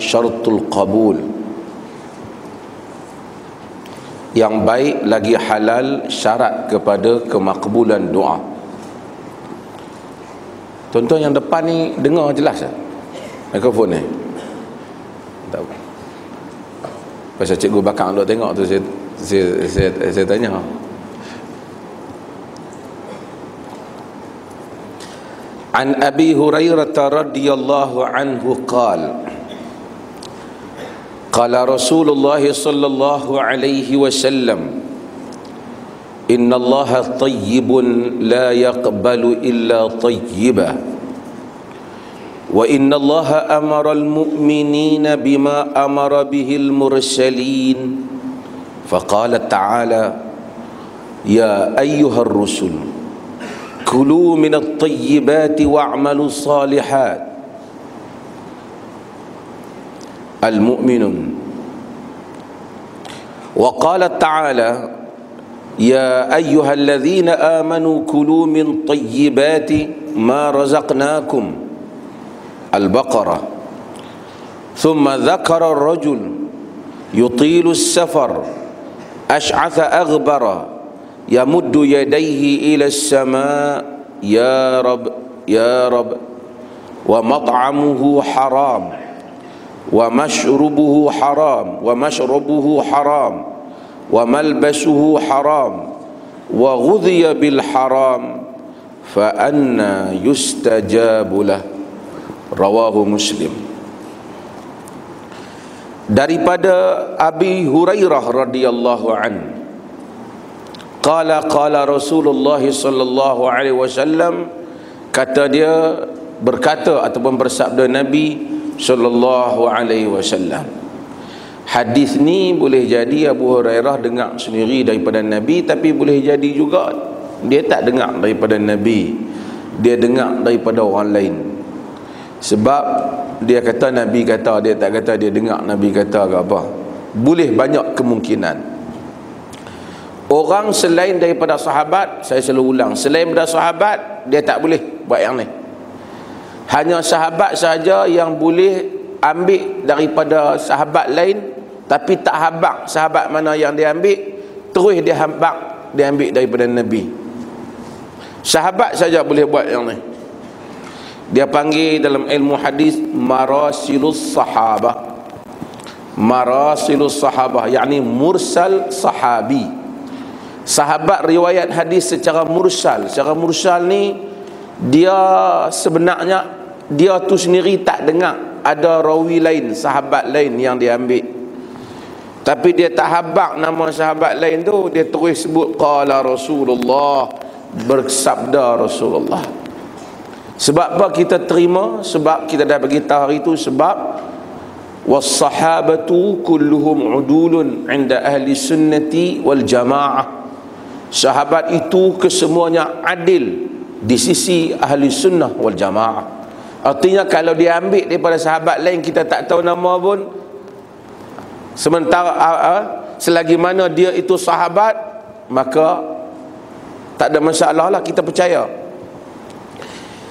syaratul qabul. Yang baik lagi halal syarat kepada kemakbulan doa. Tuan-tuan yang depan ni dengar jelas tak mikrofon ni? Tak. Pasal cikgu bakang duk tengok tu saya tanya. An Abi Hurairah radhiyallahu anhu qala qala Rasulullah sallallahu alaihi wasallam inna Allaha tayyibun la yaqbalu illa tayyiba wa inna Allaha amara al-mu'minina bima amara bihi al-mursalin faqala ta'ala ya ayyuhar rusul kulu minat tayyibati wa'malu salihat al-mu'minun wa qala ta'ala ya ayyuhalladzina amanu kulu min tayyibati ma razaqnakum al-baqarah thumma dhakara ar-rajul yutilu as-safar ash'atha aghbara yamuddu yadayhi ila as-sama' ya rab wa mat'amuhu haram wa mashrubuhu haram wa malbasuhu haram wa ghudhiya bil haram fa anna yustajabu lah. Rawahu Muslim. Daripada Abi Hurairah radhiyallahu anhu qala Rasulullah sallallahu alaihi wasallam, kata dia, berkata ataupun bersabda Nabi sallallahu alaihi wasallam. Hadis ni boleh jadi Abu Hurairah dengar sendiri daripada Nabi, tapi boleh jadi juga dia tak dengar daripada Nabi, dia dengar daripada orang lain. Sebab dia kata Nabi kata, dia tak kata dia dengar Nabi kata ke apa. Boleh banyak kemungkinan. Orang selain daripada sahabat, saya selalu ulang, selain daripada sahabat dia tak boleh buat yang ni. Hanya sahabat saja yang boleh ambil daripada sahabat lain, tapi tak habaq sahabat mana yang dia ambil, terus dia habaq, dia ambil daripada Nabi. Sahabat saja boleh buat yang ni. Dia panggil dalam ilmu hadis marasilus sahabah. Marasilus sahabah yakni mursal sahabi. Sahabat riwayat hadis secara mursal. Secara mursal ni dia sebenarnya dia tu sendiri tak dengar ada rawi lain, sahabat lain yang dia ambil, tapi dia tak habaq nama sahabat lain tu, dia terus sebut qala Rasulullah, bersabda Rasulullah. Sebab apa kita terima? Sebab kita dah bagi tahu hari itu, sebab was-sahabatu kulluhum udulun 'inda ahli sunnati wal jamaah. Sahabat itu kesemuanya adil di sisi ahli sunnah wal jamaah. Artinya kalau dia ambil daripada sahabat lain kita tak tahu nama pun, sementara selagi mana dia itu sahabat, maka tak ada masalah lah, kita percaya.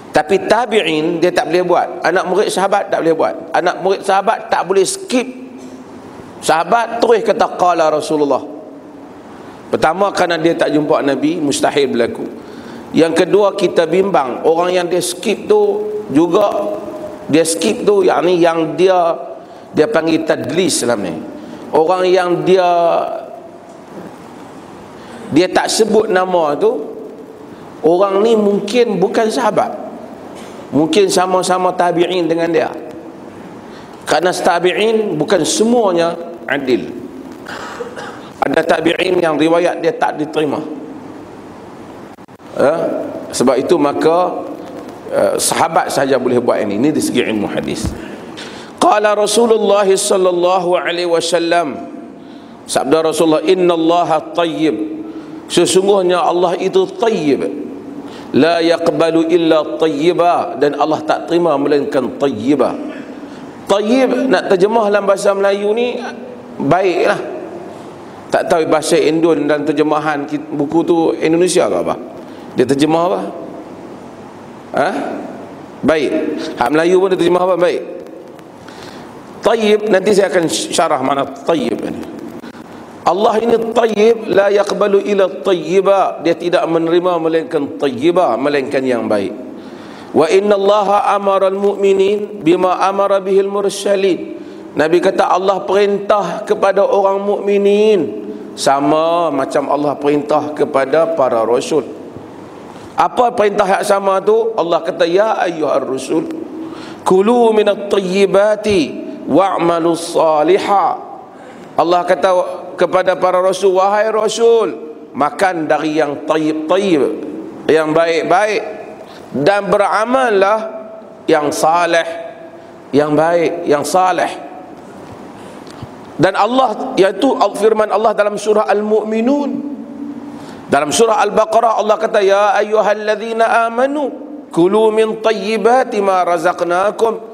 Tapi tabi'in dia tak boleh buat. Anak murid sahabat tak boleh buat. Anak murid sahabat tak boleh skip sahabat terus kata qala Rasulullah. Pertama, kerana dia tak jumpa Nabi, mustahil berlaku. Yang kedua, kita bimbang orang yang dia skip tu juga, dia skip tu yakni yang dia panggil tadlis dalam ni. Orang yang dia tak sebut nama tu, orang ni mungkin bukan sahabat, mungkin sama-sama tabi'in dengan dia. Kerana tabi'in bukan semuanya adil. Ada tabi'in yang riwayat dia tak diterima. Sebab itu maka sahabat saja boleh buat ini. Ini di segi ilmu hadis. Qala Rasulullah sallallahu alaihi wasallam, sabda Rasulullah, innallaha tayyib, sesungguhnya Allah itu tayyib, la yaqbalu illa tayyiba, dan Allah tak terima melainkan tayyibah. Tayyib nak terjemah dalam bahasa Melayu ni baiklah. Tak tahu bahasa Indon dan terjemahan buku tu Indonesia ke apa? Dia terjemah apa? Baik. Hak Melayu pun dia terjemah apa? Baik. Tayyib, nanti saya akan syarah mana tayyib ini. Allah ini tayyib, la yaqbalu illa tayyiba, dia tidak menerima melainkan tayyiba, melainkan yang baik. Wa inna Allaha amara al-mu'minin bima amara bihil mursalin. Nabi kata Allah perintah kepada orang mukminin sama macam Allah perintah kepada para rasul. Apa perintah yang sama tu? Allah kata ya ayyuhar rusul kulu minat tayyibati wa'malus salihah. Allah kata kepada para rasul, wahai rasul, makan dari yang tayyib-tayyib, yang baik-baik, dan beramallah yang saleh, yang baik, yang saleh. Dan Allah, yaitu firman Allah dalam surah Al-Mu'minun, dalam surah Al-Baqarah Allah kata ya ayyuhalladzina amanu kulu min tayyibati ma razaqnakum.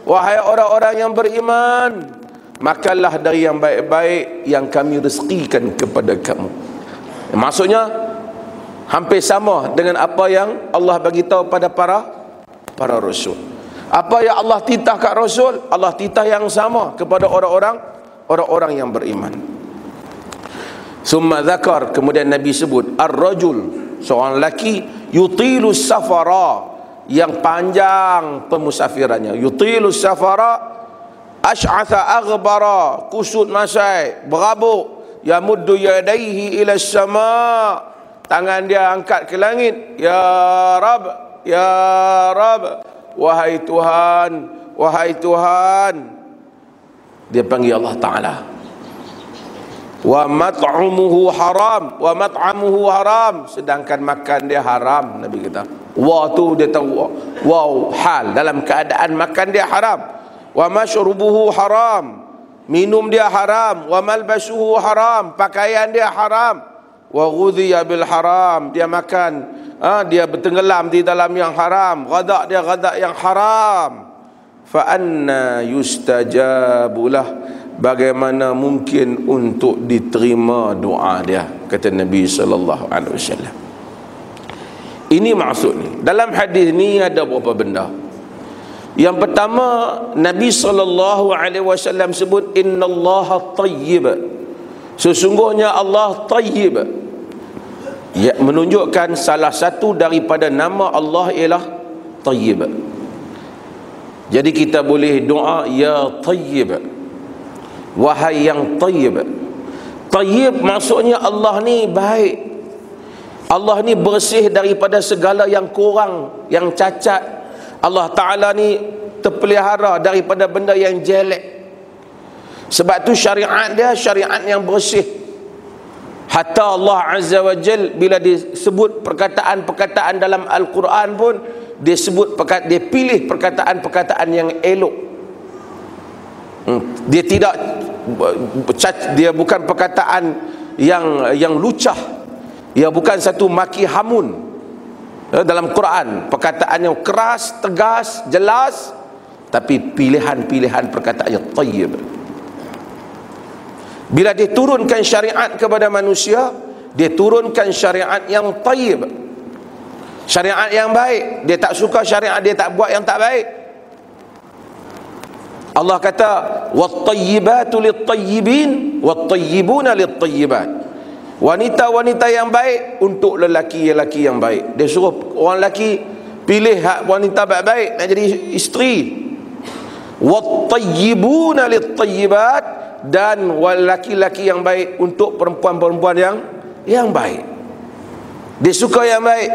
Wahai orang-orang yang beriman, makanlah dari yang baik-baik yang kami rezekikan kepada kamu. Maksudnya hampir sama dengan apa yang Allah bagi tahu pada para rasul. Apa yang Allah titah kat rasul, Allah titah yang sama kepada orang-orang yang beriman. Summa dzakar, kemudian Nabi sebut ar-rajul, seorang lelaki, yutilu safara, yang panjang pemusafirannya, yutilu safara, ash'atha aghbara, kusut masai, berabuk, yamuddu yadaihi ila sama, tangan dia angkat ke langit, ya Rab, ya Rab, wahai Tuhan, wahai Tuhan. Dia panggil Allah Ta'ala. Wa mat'amuhu haram, wa mat'amuhu haram, sedangkan makan dia haram. Nabi kata wa tu dia tahu, wow, hal dalam keadaan makan dia haram. Wa mashrubuhu haram, minum dia haram. Wa malbasuhu haram, pakaian dia haram. Wa ghudhiya bil haram, dia makan, dia bertenggelam di dalam yang haram. Ghadak dia ghadak yang haram. Fa anna yustajabulah, bagaimana mungkin untuk diterima doa dia, kata Nabi sallallahu alaihi wasallam. Ini maksud ni. Dalam hadis ni ada beberapa benda. Yang pertama, Nabi sallallahu alaihi wasallam sebut innallaha tayyib. Sesungguhnya Allah tayyib. Ya, menunjukkan salah satu daripada nama Allah ialah tayyib. Jadi kita boleh doa ya tayyib, wahai yang tayyib. Tayyib maksudnya Allah ni baik, Allah ni bersih daripada segala yang kurang, yang cacat. Allah Ta'ala ni terpelihara daripada benda yang jelek. Sebab tu syariat dia syariat yang bersih. Hatta Allah Azza wa Jal bila disebut perkataan-perkataan dalam Al-Quran pun, dia pilih perkataan-perkataan yang elok. Dia tidak, dia bukan perkataan yang lucah. Ia bukan satu maki hamun. Dalam Quran perkataan yang keras, tegas, jelas, tapi pilihan-pilihan perkataan yang tayyib. Bila dia turunkan syariat kepada manusia, dia turunkan syariat yang tayyib, syariat yang baik. Dia tak suka syariat, dia tak buat yang tak baik. Allah kata wat-tayyibatu lit-tayyibin wat-tayyibuna lit-tayyibat. Wanita-wanita yang baik untuk lelaki-lelaki yang baik. Dia suruh orang lelaki pilih wanita baik-baik nak jadi isteri. Wat-tayyibuna lit-tayyibat, dan lelaki-lelaki yang baik untuk perempuan-perempuan yang baik. Dia suka yang baik.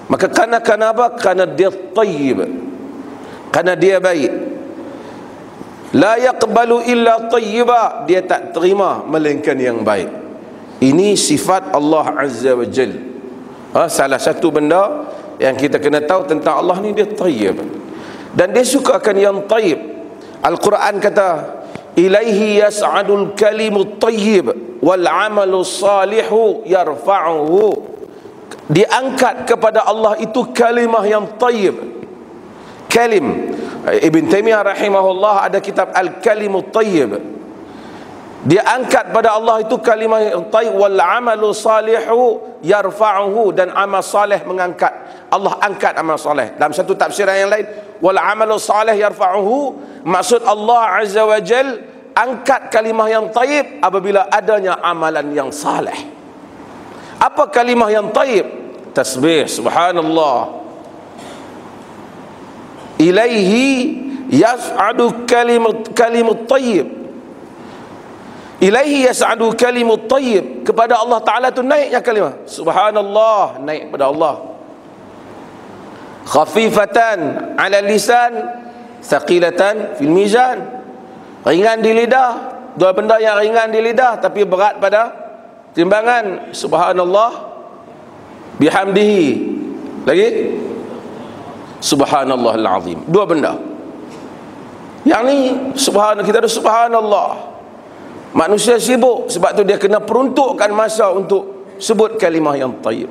Maka kerana apa? Kerana dia tayyib, kerana dia baik. La yaqbalu illa tayyiba, dia tak terima melainkan yang baik. Ini sifat Allah Azza wa Jal. Salah satu benda yang kita kena tahu tentang Allah ni, dia tayyib, dan dia sukakan yang tayyib. Al-Quran kata ilaihi yas'adul kalimut tayyib wal amalu salihu yarfa'uhu. Diangkat kepada Allah itu kalimah yang tayyib. Kalim, Ibn Taimiyah rahimahullah ada kitab Al-Kalimut Tayyib. Dia angkat pada Allah itu kalimah yang tayyib. Wal amalu salihu yarfa'uhu, dan amal saleh mengangkat. Allah angkat amal saleh. Dalam satu tafsiran yang lain, wal amalu salih yarfa'uhu, maksud Allah azza wa jal angkat kalimah yang tayyib apabila adanya amalan yang saleh. Apa kalimah yang tayyib? Tasbih, subhanallah. Ilaihi yas'adu kalimut tayyib. Ilaihi yas'adu kalimut tayyib, kepada Allah Ta'ala tu naiknya kalimah subhanallah, naik pada Allah. Khafifatan ala lisan, thaqilatan fil mizan, ringan di lidah. Dua benda yang ringan di lidah tapi berat pada timbangan. Subhanallah bihamdihi, lagi subhanallahil azim. Dua benda. Yang ni subhanallah, kita ada subhanallah. Manusia sibuk, sebab tu dia kena peruntukkan masa untuk sebut kalimah yang tayyib.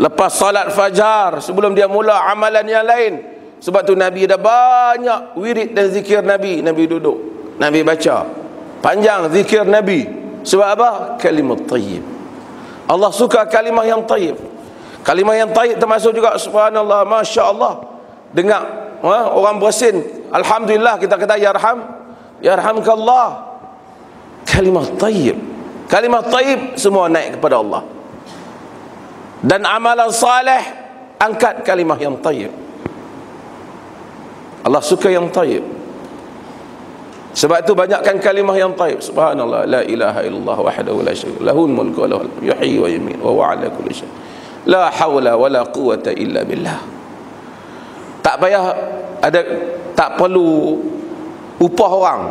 Lepas salat fajar, sebelum dia mula amalan yang lain. Sebab tu Nabi ada banyak wirid dan zikir Nabi. Nabi duduk, Nabi baca panjang zikir Nabi. Sebab apa? Kalimah tayyib. Allah suka kalimah yang tayyib. Kalimah yang tayyib termasuk juga subhanallah, masya Allah. Dengar orang bersin, alhamdulillah, kita kata yarhamkallah. Kalimah tayyib. Kalimah tayyib semua naik kepada Allah. Dan amalan saleh angkat kalimah yang tayyib. Allah suka yang tayyib. Sebab itu banyakkan kalimah yang tayyib. Subhanallah, la ilaha illallah wahdahu la syarika lahu, lahul mulku wa lahul hamdu, yuhyi wa yumiitu wa huwa ala kulli syai'. La haula wa la quwwata illa billah. Tak payah ada, tak perlu upah orang,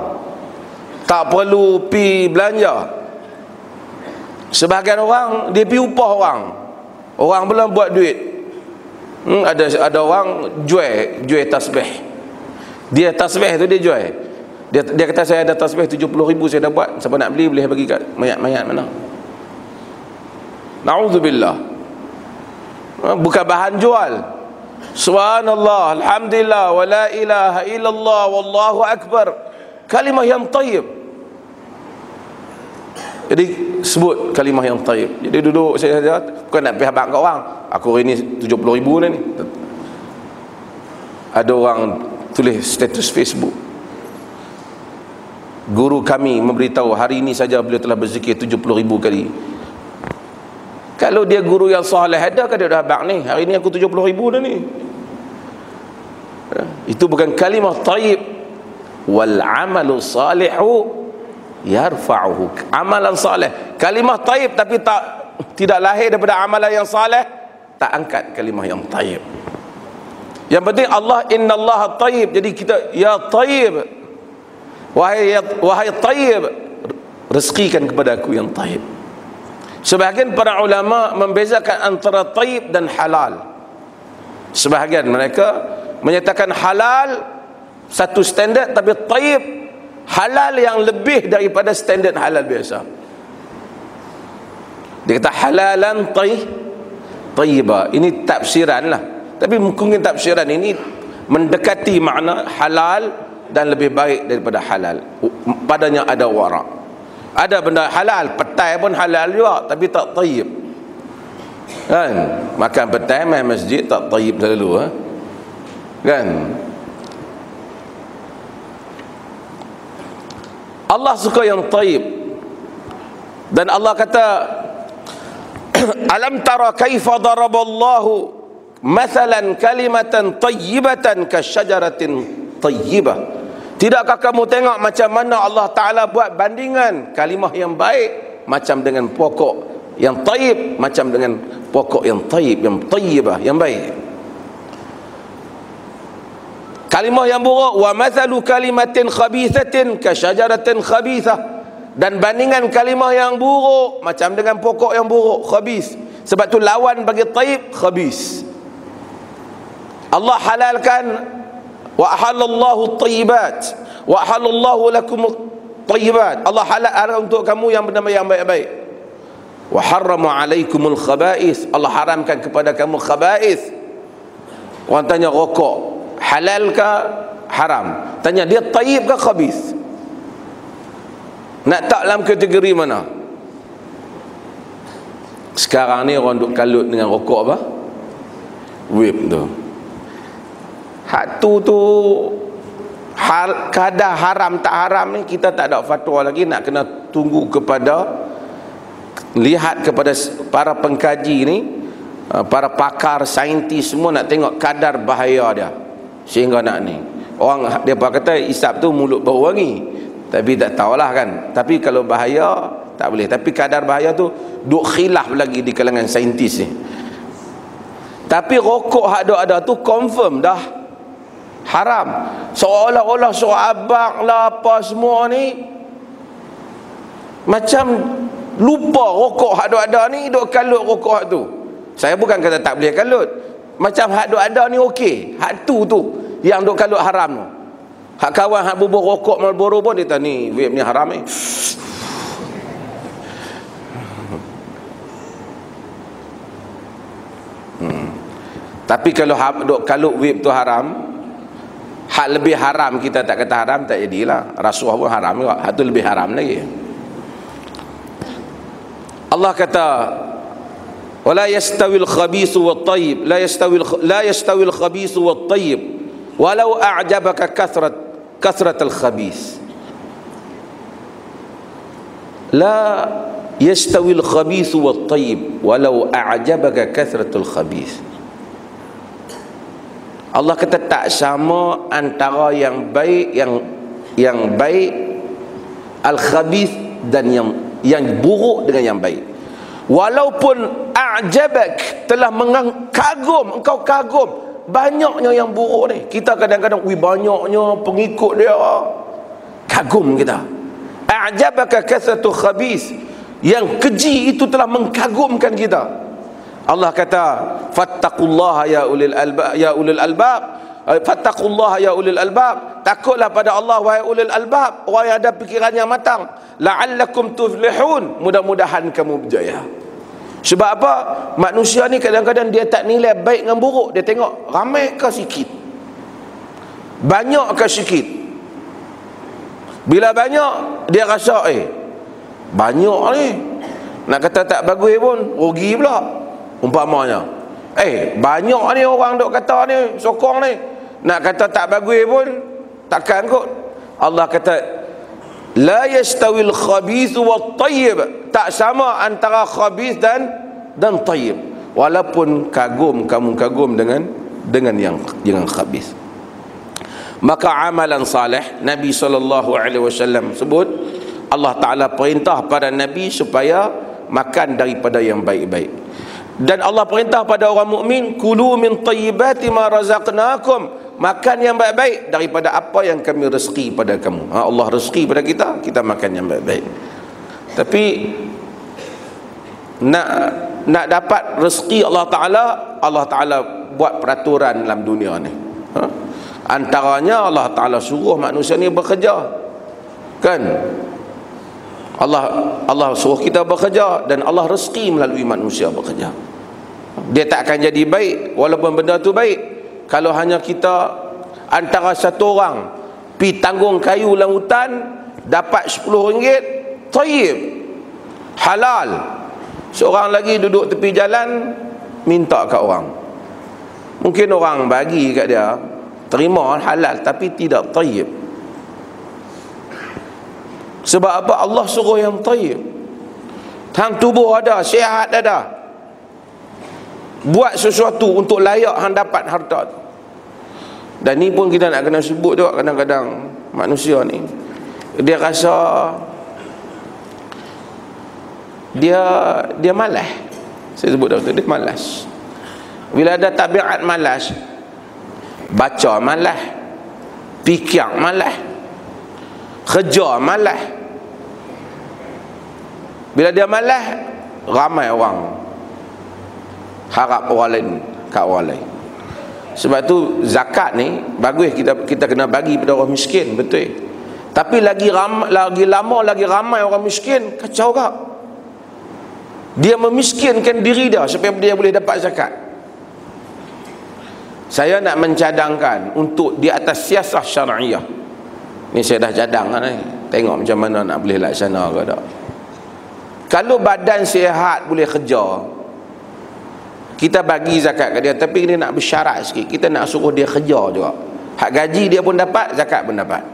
tak perlu pi belanja. Sebahagian orang dia pi upah orang. Orang belum buat duit. Ada orang jual tasbih. Dia tasbih tu dia jual. Dia kata saya ada tasbih 70,000 saya dah buat. Siapa nak beli boleh bagi kat mayat-mayat mana. Na'udzubillah. Bukan bahan jual. Subhanallah, alhamdulillah, wa la ilaha illallah, wallahu akbar. Kalimah yang tayyib. Jadi sebut kalimah yang tayyib. Jadi duduk saya bukan nak pergi habaq kat orang. Aku hari ni 70,000 dah ni. Ada orang tulis status Facebook, guru kami memberitahu hari ini saja beliau telah berzikir 70,000 kali. Kalau dia guru yang soleh, adakah dia dah habaq ni? Hari ni aku 70,000 dah ni. Itu bukan kalimah tayyib. Wal amalu salihu yarfa'uhu. Amalan saleh, kalimah tayyib tapi tidak lahir daripada amalan yang saleh, tak angkat kalimah yang tayyib. Yang penting Allah, innallaha tayyib. Jadi kita ya tayyib, wahai tayyib, rezekikan kepada aku yang tayyib. Sebahagian para ulama membezakan antara tayyib dan halal. Sebahagian mereka menyatakan halal satu standard, tapi tayyib halal yang lebih daripada standard halal biasa. Dia kata halalan tayyiba. Ini tafsiran lah, tapi mungkin tafsiran ini mendekati makna halal dan lebih baik daripada halal. Padanya ada wara'. Ada benda halal, petai pun halal juga, tapi tak tayyib. Kan? Makan petai main masjid tak tayyib selalu, kan? Allah suka yang tayyib. Dan Allah kata, alam tara kaifa daraballahu mathalan kalimatan tayyibatan kasyajaratin tayyibah. Tidakkah kamu tengok macam mana Allah Ta'ala buat bandingan kalimah yang baik macam dengan pokok yang tayyib, macam dengan pokok yang tayyib, yang tayyibah, yang baik. Kalimah yang buruk, wa mathalu kalimatin khabithatin kasyajaratin khabithah. Dan bandingan kalimah yang buruk macam dengan pokok yang buruk, khabith. Sebab tu lawan bagi tayyib, khabith. Allah halalkan, wa ahallallahu at-tayyibat wa ahallallahu lakum at-tayyibat. Allah halal untuk kamu yang benda yang baik-baik. Wa harrama alaikumul khaba'ith. Allah haramkan kepada kamu khaba'ith. Orang tanya rokok halal ke haram? Tanya dia tayyib ke khabith? Nak tak dalam kategori mana? Sekarang ni orang duk kalut dengan rokok apa? Vape tu. Hak tu kadar haram tak haram ni kita tak ada fatwa lagi, nak kena tunggu kepada, lihat kepada para pengkaji ni, para pakar saintis semua nak tengok kadar bahaya dia sehingga nak ni. Orang depa kata isap tu mulut bau wangi, tapi tak tahulah kan. Tapi kalau bahaya tak boleh, tapi kadar bahaya tu duk khilaf lagi di kalangan saintis ni. Tapi rokok hak duk ada tu confirm dah haram. Seolah-olah surah abang lah apa semua ni macam lupa rokok hak duk ada ni, duk kalut rokok hak tu. Saya bukan kata tak boleh kalut, macam hak duk ada ni okey, hak tu yang duk kalut haram tu. Hak kawan hak bubuh rokok Marlboro pun dia kata ni vape ni haram ni. Tapi kalau duk kalut vape tu haram, hak lebih haram kita tak kata haram, tak jadilah. Rasuah pun haram juga, hak tu lebih haram lagi. Allah kata wala yastawil khabithu wat tayyib, la yastawil khabithu wat tayyib walau a'jabaka kathratul khabith. La yastawil khabithu wat tayyib walau a'jabaka kathratul khabith. Allah kata tak sama antara yang baik, yang baik al-khabith, dan yang buruk dengan yang baik. Walaupun a'jabak, telah mengagum, engkau kagum banyaknya yang buruk ni. Kita kadang-kadang banyaknya pengikut dia, kagum kita. A'jabaka kathratul khabith, yang keji itu telah mengkagumkan kita. Allah kata fattaqullaha ya ulil albab, fattaqullaha ya ulil albab, takutlah pada Allah wahai ulil albab, orang yang ada fikiran yang matang, la'allakum tuflihun, mudah-mudahan kamu berjaya. Sebab apa? Manusia ni kadang-kadang dia tak nilai baik dengan buruk, dia tengok ramai ke sikit, banyak ke sikit. Bila banyak dia rasa banyak ni, nak kata tak bagus pun rugi pula. Umpamanya banyak ni orang duk kata ni, sokong ni, nak kata tak bagus pun takkan kot. Allah kata la yastawil khabith wat tayyib, tak sama antara khabith dan tayyib. Walaupun kamu kagum dengan yang khabith. Maka amalan salih, Nabi SAW sebut, Allah Ta'ala perintah pada Nabi supaya makan daripada yang baik-baik. Dan Allah perintah pada orang mukmin, kulu min tayyibati ma razaqnakum, makan yang baik-baik daripada apa yang kami rezeki pada kamu. Allah rezeki pada kita, kita makan yang baik-baik. Tapi nak dapat rezeki Allah Ta'ala buat peraturan dalam dunia ni. Antaranya Allah Ta'ala suruh manusia ni bekerja, kan? Allah suruh kita bekerja, dan Allah rezeki melalui manusia bekerja. Dia tak akan jadi baik walaupun benda tu baik kalau hanya kita antara satu orang pi tanggung kayu dalam hutan dapat RM10, tayyib, halal. Seorang lagi duduk tepi jalan minta kat orang, mungkin orang bagi kat dia, terima halal, tapi tidak tayyib. Sebab apa? Allah suruh yang tayyib. Hang tubuh ada, sihat ada, buat sesuatu untuk layak hang dapat harta tu. Dan ni pun kita nak kena sebut juga, kadang-kadang manusia ni dia rasa dia malas. Saya sebut dah, dia malas. Bila ada tabiat malas, baca malas, fikir malas, kerja malas. Bila dia malas, ramai orang harap orang lain kat orang lain. Sebab tu zakat ni bagus, kita kena bagi pada orang miskin, betul. Tapi lagi lama lagi ramai orang miskin, kacau kak. Dia memiskinkan diri dia supaya dia boleh dapat zakat. Saya nak mencadangkan untuk di atas siasah syariah. Ni saya dah cadang kan ni. tengok macam mana nak boleh laksana ke tak. Kalau badan sihat boleh kerja, kita bagi zakat ke dia, tapi dia nak bersyarat sikit, kita nak suruh dia kerja juga. Hak gaji dia pun dapat, zakat pun dapat.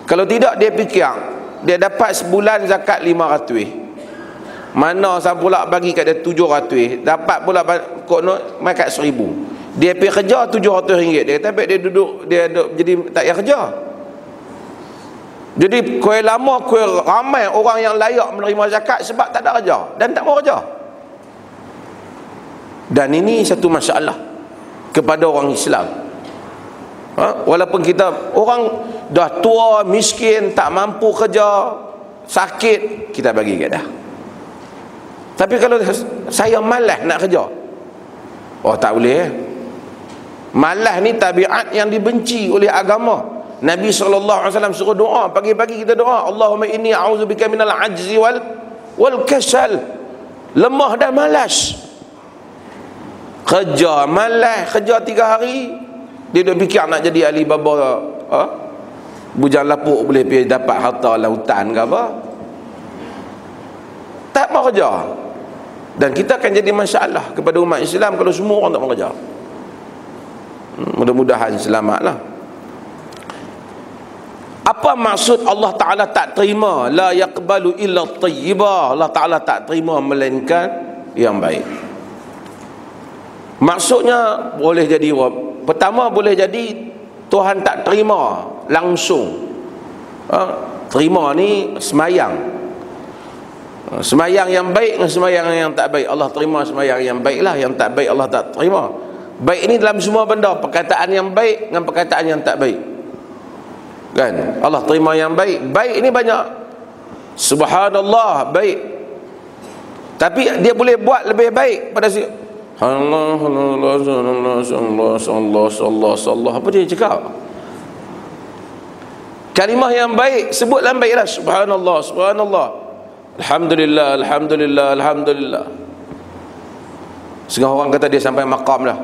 Kalau tidak, dia fikir dia dapat sebulan zakat 500, mana sang pula bagi kat dia 700, dapat pula kono mai kat 1000. Dia pergi kerja RM700, dia kata dia duduk jadi tak payah kerja. Jadi kuih lama, kuih ramai orang yang layak menerima zakat sebab tak ada kerja dan tak mau kerja. Dan ini satu masalah kepada orang Islam. Walaupun kita orang dah tua, miskin, tak mampu kerja, sakit, kita bagi kat dah. Tapi kalau saya malas nak kerja, oh tak boleh. Malas ni tabiat yang dibenci oleh agama. Nabi SAW suruh doa, pagi-pagi kita doa, Allahumma inni a'udzubika minal ajzi wal kasal. Lemah dan malas. Kerja malas, kerja 3 hari, dia dah fikir nak jadi Alibaba, bujang lapuk boleh pergi dapat harta lautan ke apa. Tak mau kerja. Dan kita akan jadi masalah kepada umat Islam kalau semua orang tak mau kerja. Mudah-mudahan selamatlah. Apa maksud Allah Ta'ala tak terima? La yaqbalu illa tayyibah. Allah Ta'ala tak terima melainkan yang baik. Maksudnya boleh jadi, pertama boleh jadi Tuhan tak terima langsung. Terima ni semayang. Semayang yang baik dengan semayang yang tak baik. Allah terima semayang yang baik lah, yang tak baik Allah tak terima. Baik ini dalam semua benda, perkataan yang baik dengan perkataan yang tak baik, kan? Allah terima yang baik. Baik ini banyak, subhanallah, baik. Tapi dia boleh buat lebih baik pada si Allah apa dia cakap? Kalimah yang baik, sebut dalam baiklah, subhanallah, subhanallah, alhamdulillah, alhamdulillah, alhamdulillah. Setengah orang kata dia sampai maqam dah,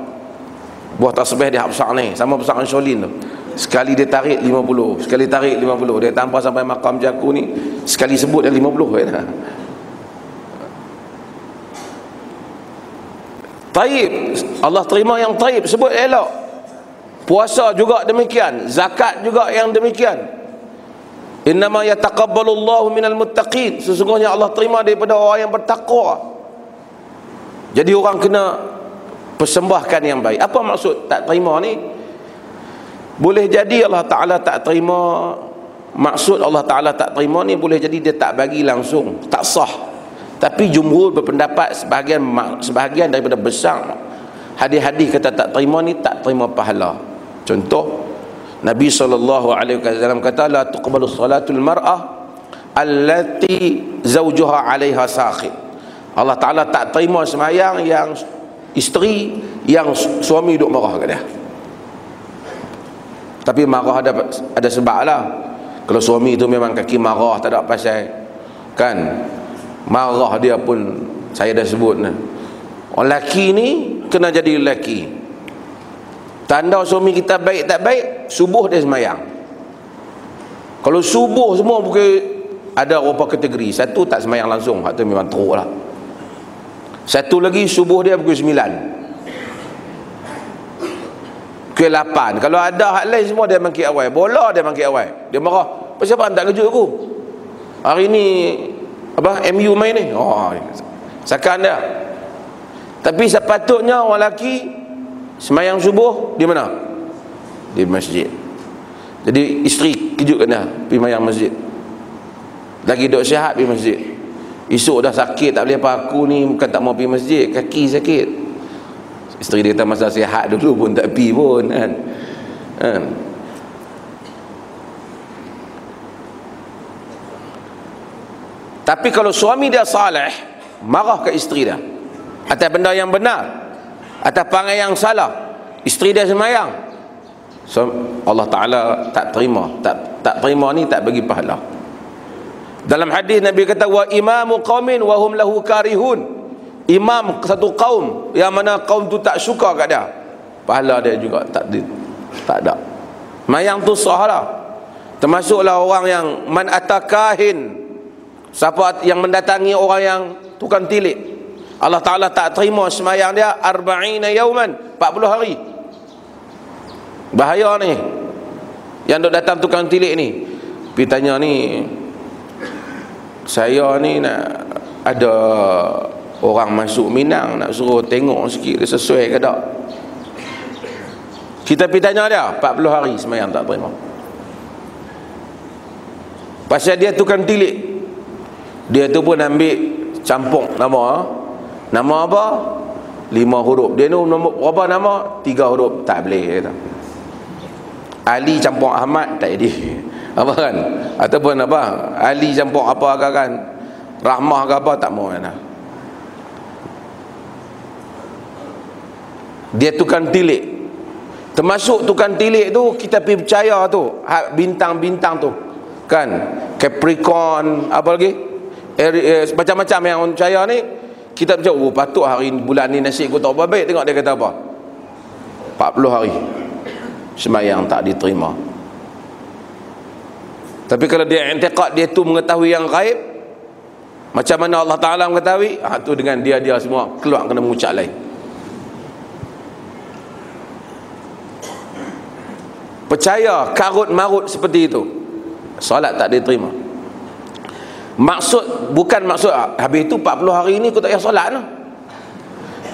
buah tasbih dia besar ni, sama besar Ansyolin tu. Sekali dia tarik 50, sekali tarik 50, dia tanpa sampai makam jaku ni, sekali sebut dia 50 kan. Taib, Allah terima yang taib, sebut elok. Puasa juga demikian, zakat juga yang demikian. Innama yataqabbalullahu minal muttaqin, sesungguhnya Allah terima daripada orang yang bertakwa. Jadi orang kena persembahkan yang baik. Apa maksud tak terima ni? Boleh jadi Allah Ta'ala tak terima, maksud Allah Ta'ala tak terima ni boleh jadi dia tak bagi langsung, tak sah. Tapi jumhur berpendapat, sebahagian daripada besar hadis-hadis kata tak terima ni tak terima pahala. Contoh, Nabi SAW kata la tuqbalu salatul mar'ah allati zawjuha 'alaiha sakhit. Allah Ta'ala tak terima sembahyang yang isteri yang suami duk marah kat dia. Tapi marah ada sebab lah. Kalau suami tu memang kaki marah, tak ada pasal, kan, marah dia pun saya dah sebut ni. Orang lelaki ni kena jadi lelaki. Tanda suami kita baik tak baik, subuh dia semayang. Kalau subuh semua pukul, ada beberapa kategori. Satu tak semayang langsung, hak tu memang teruk lah. Satu lagi subuh dia pukul 9, pukul 8. Kalau ada hak lain semua dia mangkit awal. Bola dia mangkit awal. Dia marah, pasal apa tak kejut aku? Hari ni apa MU main ni? Oh, sakan dia. Tapi sepatutnya orang lelaki semayang subuh di mana? Di masjid. Jadi isteri kejutkan dia pergi semayang masjid. Lagi duk sihat pergi masjid. Esok dah sakit, tak boleh apa, aku ni bukan tak mau pergi masjid, kaki sakit. Isteri dia kata masa sihat dulu pun tak pergi pun, kan? Tapi kalau suami dia saleh, marah ke isteri dia atas benda yang benar, atas perangai yang salah, isteri dia semayang, so, Allah Ta'ala tak terima. Tak terima ni tak bagi pahala. Dalam hadis Nabi kata wa imamu qaumin wa hum lahu karihun. Imam satu kaum yang mana kaum tu tak suka kat dia, pahala dia juga tak ada. Mayang tu sah lah. Termasuklah orang yang man atakahin, siapa yang mendatangi orang yang tukang tilik, Allah Ta'ala tak terima semayang dia 40 yauman, 40 hari. Bahaya ni yang duk datang tukang tilik ni. Pergi tanya ni, saya ni nak ada orang masuk Minang, nak suruh tengok sikit sesuai ke tak. Kita pergi tanya dia, 40 hari semayang tak terima. Pasal dia tukang tilik. Dia tu pun ambil campur nama. Nama apa? 5 huruf. Dia tu nombor berapa nama? 3 huruf. Tak boleh kata. Ali campur Ahmad tak jadi. Apa kan? Ataupun apa? Ali campur apa kan? Rahmah ke apa tak mau kan? Dia tukang tilik. Termasuk tukang tilik tu kita pergi percaya tu, bintang-bintang tu. Kan, Capricorn, apa lagi, macam-macam yang orang percaya ni, kita percaya, oh patut hari ni, bulan ni nasib aku tak baik. Tengok dia kata apa, 40 hari semayang tak diterima. Tapi kalau dia i'tiqad dia tu mengetahui yang gaib, macam mana Allah Ta'ala mengetahui, tu dengan dia semua keluar kena mengucap lain. Percaya karut marut seperti itu, solat tak diterima. Bukan maksud habis itu 40 hari ni aku tak payah solat lah.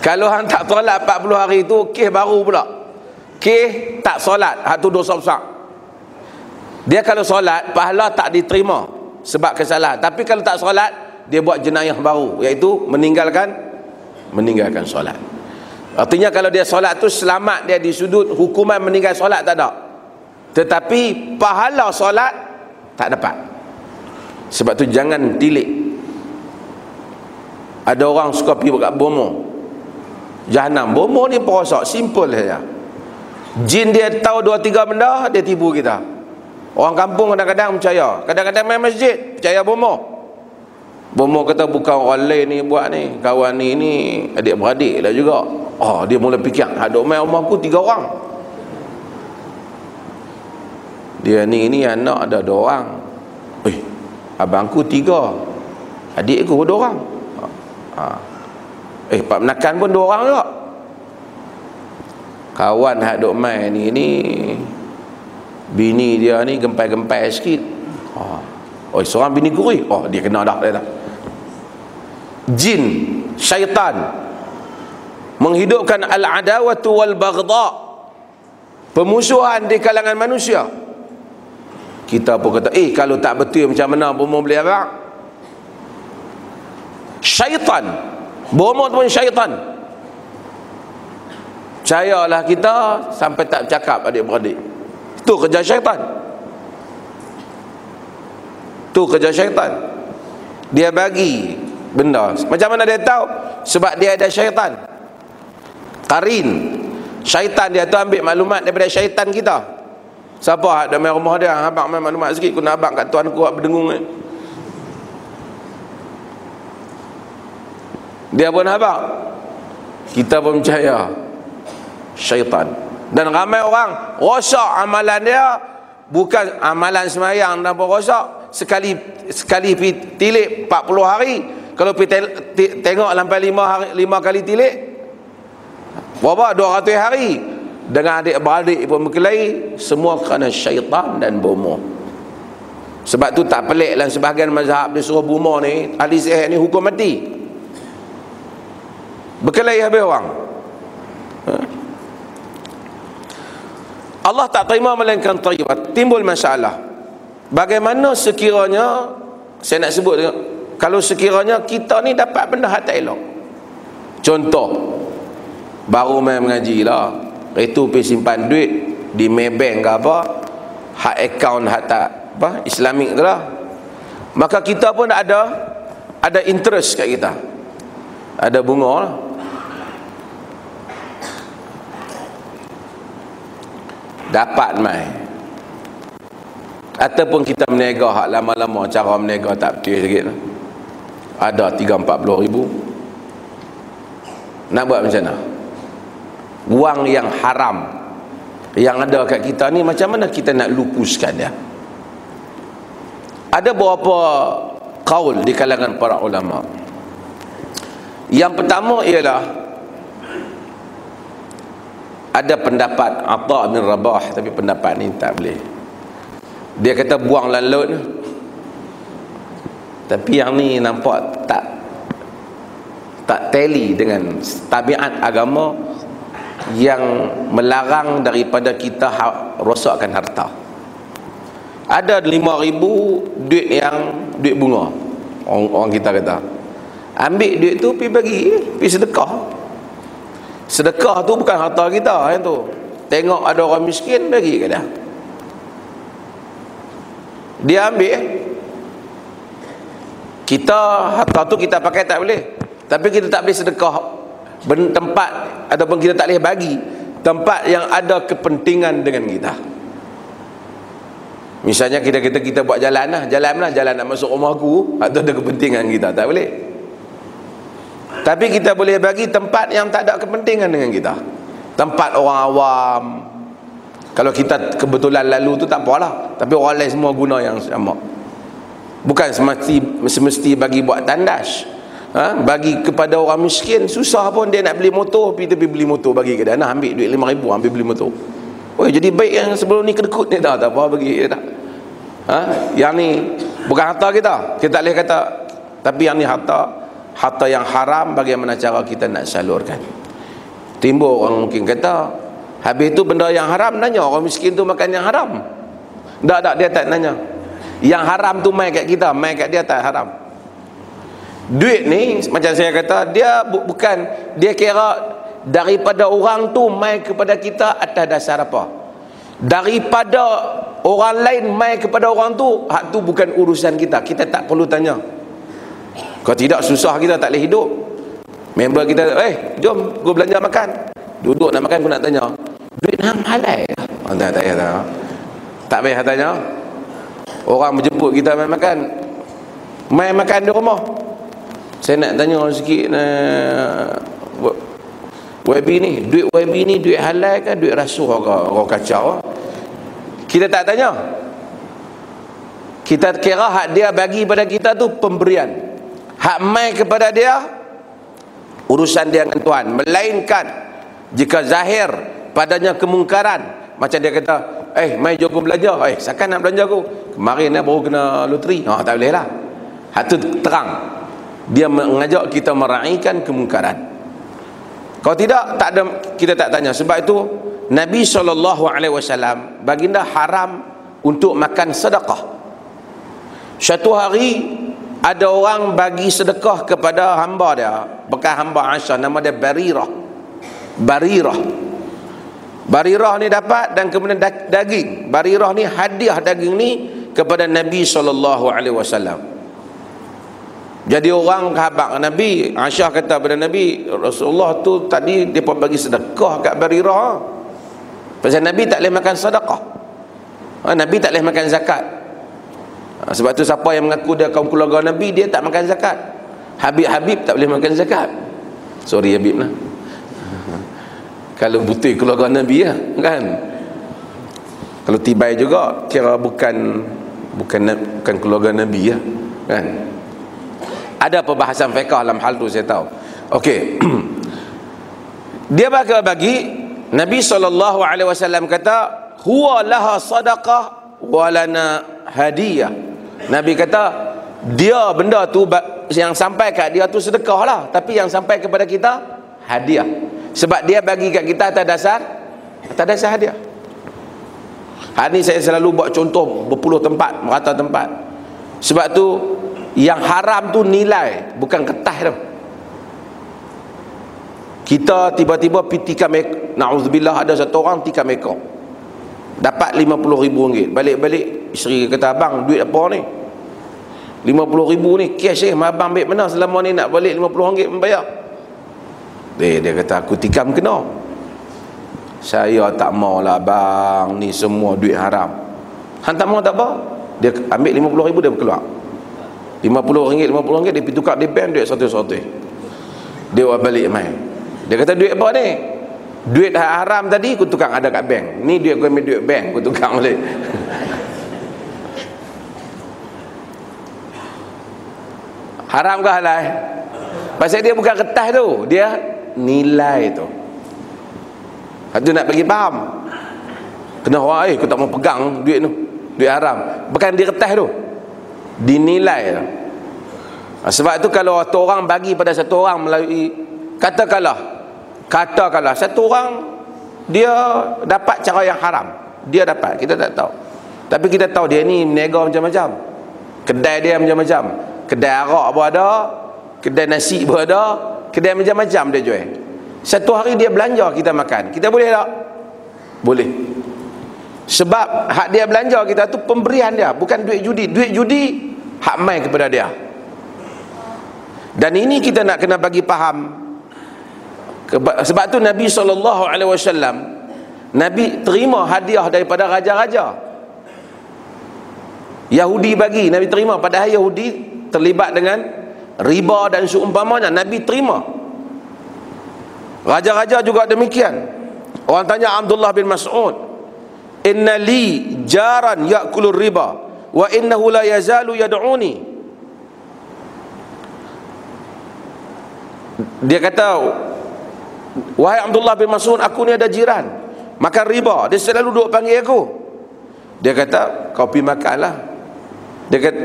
Kalau hang tak solat 40 hari itu, kes baru pula, kes tak solat, hak tu dosa besar. Dia kalau solat pahala tak diterima sebab kesalahan, tapi kalau tak solat dia buat jenayah baru, iaitu meninggalkan solat. Artinya kalau dia solat tu selamat dia di sudut hukuman meninggal solat tak ada, tetapi pahala solat tak dapat. Sebab tu jangan tilik. Ada orang suka pergi kat bomo, Jahanam. Bomo ni perosak, simple saja. Jin dia tahu 2-3 benda, dia tipu kita. Orang kampung kadang-kadang percaya, kadang-kadang main masjid percaya bomo. Bomo kata bukan orang lain ni buat ni, kawan ni adik-beradik lah juga. Dia mula fikir, duk main rumah aku 3 orang. Dia ni anak ada 2 orang. Abangku 3, adik aku 2 orang. Pak menakan pun 2 orang juga. Kawan hak duk main ni bini dia ni gempai-gempai sikit. Seorang bini gurih. Dia kena dah dia tak. Jin, syaitan menghidupkan al-adawatu wal baghdha, permusuhan di kalangan manusia. Kita pun kata, kalau tak betul macam mana bomo boleh abang? Syaitan, bomo tu pun syaitan. Percayalah kita sampai tak bercakap adik-beradik. Itu kerja syaitan. Tu kerja syaitan. Dia bagi benda. Macam mana dia tahu? Sebab dia ada syaitan. Qarin. Syaitan dia tu ambil maklumat daripada syaitan kita. Siapa ada main rumah dia, abang main maklumat sikit, aku nak abang kat tuan aku berdengung ni. Dia pun abang. Kita pun percaya syaitan. Dan ramai orang rosak amalan dia, bukan amalan semayang dan rosak. Sekali pergi tilik 40 hari, kalau pergi tengok sampai 5 kali tilik, berapa? 200 hari. Dengan adik-beradik pun berkelahi, semua kerana syaitan dan bomo. Sebab tu tak pelik lah sebahagian mazhab dia suruh bomo ni, ahli sihir ni hukum mati. Berkelahi habis orang. Allah tak terima melainkan thayyibat. Timbul masalah. Bagaimana sekiranya, saya nak sebut, kalau sekiranya kita ni dapat benda hak tak elok. Contoh, baru main mengaji lah, itu pergi simpan duit di Maybank ke apa, hak akaun hak tak apa Islamik tu lah, maka kita pun ada interest kat kita, ada bunga lah. Dapat mai. Ataupun kita meniaga hak lama-lama, cara meniaga tak betul sikit lah. Ada 30-40 ribu. Nak buat macam mana? Wang yang haram yang ada kat kita ni, macam mana kita nak lupuskan dia? Ada beberapa qaul di kalangan para ulama. Yang pertama ialah ada pendapat Atha bin Rabah, tapi pendapat ni tak boleh. Dia kata buang lalut. Tapi yang ni nampak tak tally dengan tabiat agama yang melarang daripada kita rosakkan harta. Ada 5,000 duit bunga. Orang kita kata, ambil duit tu pergi sedekah. Sedekah tu bukan harta kita yang tu. Tengok ada orang miskin, bagi ke dia. Dia ambil. Kita harta tu kita pakai tak boleh. Tapi kita tak boleh sedekah tempat, ataupun kita tak boleh bagi tempat yang ada kepentingan dengan kita. Misalnya kita buat jalan nak masuk rumah aku, atau ada kepentingan kita, tak boleh. Tapi kita boleh bagi tempat yang tak ada kepentingan dengan kita. Tempat orang awam. Kalau kita kebetulan lalu tu tak apalah, tapi orang lain semua guna yang sama. Bukan semesti bagi buat tandas. Bagi kepada orang miskin, susah pun dia nak beli motor, pergi beli motor bagi ke dia. Nah, ambil duit 5,000 ambil beli motor. Oh, jadi baik yang sebelum ni kedekut ni tak apa bagi tak. Yang ni bukan harta kita. Kita tak boleh kata, tapi yang ni harta yang haram, bagaimana cara kita nak salurkan. Timbul orang mungkin kata, habis tu benda yang haram, nanya orang miskin tu makan yang haram. Tak, dia tak nanya. Yang haram tu mai kat kita, mai kat dia tak haram. Duit ni macam saya kata, dia bukan, dia kira daripada orang tu mai kepada kita atas dasar apa? Daripada orang lain mai kepada orang tu, hak tu bukan urusan kita. Kita tak perlu tanya. Kalau tidak, susah kita tak boleh hidup. Member kita, jom gua belanja makan. Duduk nak makan, aku nak tanya, duit hang halal ke? Tak payah tanya. Orang menjemput kita main makan, main makan di rumah. Saya nak tanya sikit, YB ni, duit YB ni duit halal ke duit rasuah ke? Orang kacau. Kita tak tanya. Kita kira hak dia bagi pada kita tu pemberian. Hak mai kepada dia, urusan dia dengan Tuhan. Melainkan jika zahir padanya kemungkaran, macam dia kata, mai jom belanja. Siapa nak belanja aku? Kemarin baru kena loteri. Tak boleh lah. Hak tu terang. Dia mengajak kita meraihkan kemungkaran. Kalau tidak, tak ada, kita tak tanya. Sebab itu Nabi SAW, baginda haram untuk makan sedekah. Satu hari ada orang bagi sedekah kepada hamba dia, bekas hamba Aisyah, nama dia Barirah. Barirah ni dapat, dan kemudian daging. Barirah ni hadiah daging ni kepada Nabi SAW. Jadi orang khabar Nabi, Aisyah kata kepada Nabi, Rasulullah tu tadi dia pun bagi sedekah kat Barirah. Pasal Nabi tak boleh makan sedekah. Nabi tak boleh makan zakat. Sebab tu siapa yang mengaku dia kaum keluarga Nabi, dia tak makan zakat. Habib tak boleh makan zakat. Sorry Habib lah. Kalau betul keluarga Nabi lah, kan. Kalau tibai juga kira bukan keluarga Nabi lah, kan. Ada perbahasan fiqh dalam hal tu, saya tahu. Okey. Dia bagi Nabi SAW kata, huwa laha sadaqah wa lana hadiyah. Nabi kata, dia benda tu yang sampai kat dia tu sedekah lah, tapi yang sampai kepada kita hadiah. Sebab dia bagi kat kita atas dasar hadiah. Hari ni saya selalu buat contoh berpuluh tempat, merata tempat. Sebab tu yang haram tu nilai, bukan kertas tu. Kita tiba-tiba pergi tikam ekor, na'udzubillah, ada satu orang tikam ekor, dapat RM50,000. Balik-balik isteri kata, abang duit apa ni? RM50,000 ni cash abang ambil mana selama ni nak balik RM50 membayar? Dia kata, aku tikam kena. Saya tak maulah bang, ni semua duit haram. Hang tak mau tak apa? Dia ambil RM50,000, dia keluar RM50, dia pergi tukar di bank duit 100. Dia buat balik main. Dia kata, duit apa ni? Duit haram tadi aku tukar ada kat bank. Ni duit aku ambil duit bank, aku tukar balik. Haram ke halal? Pasal dia bukan kertas tu, dia nilai tu. Itu nak bagi faham. Kena orang, aku tak mau pegang duit tu, duit haram. Bukan di kertas tu, dinilai tu. Sebab tu kalau satu orang bagi pada satu orang melalui, katakanlah satu orang dia dapat cara yang haram, dia dapat, kita tak tahu. Tapi kita tahu dia ni menega macam-macam, kedai dia macam-macam, kedai arak pun ada, kedai nasi pun ada, kedai macam-macam dia jual. Satu hari dia belanja kita makan, kita boleh tak? Boleh. Sebab hak dia belanja kita tu pemberian dia, bukan duit judi. Duit judi hak mai kepada dia. Dan ini kita nak kena bagi faham. Sebab tu Nabi SAW, Nabi terima hadiah daripada raja-raja. Yahudi bagi, Nabi terima. Padahal Yahudi terlibat dengan riba dan seumpamanya, Nabi terima. Raja-raja juga demikian. Orang tanya Abdullah bin Mas'ud, inna li jaran ya'kulur riba wa innahu la yazalu yad'uni. Dia kata, wahai Abdullah bin Mas'ud, aku ni ada jiran makan riba, dia selalu duduk panggil aku. Dia kata, kau pergi makanlah. Dia kata,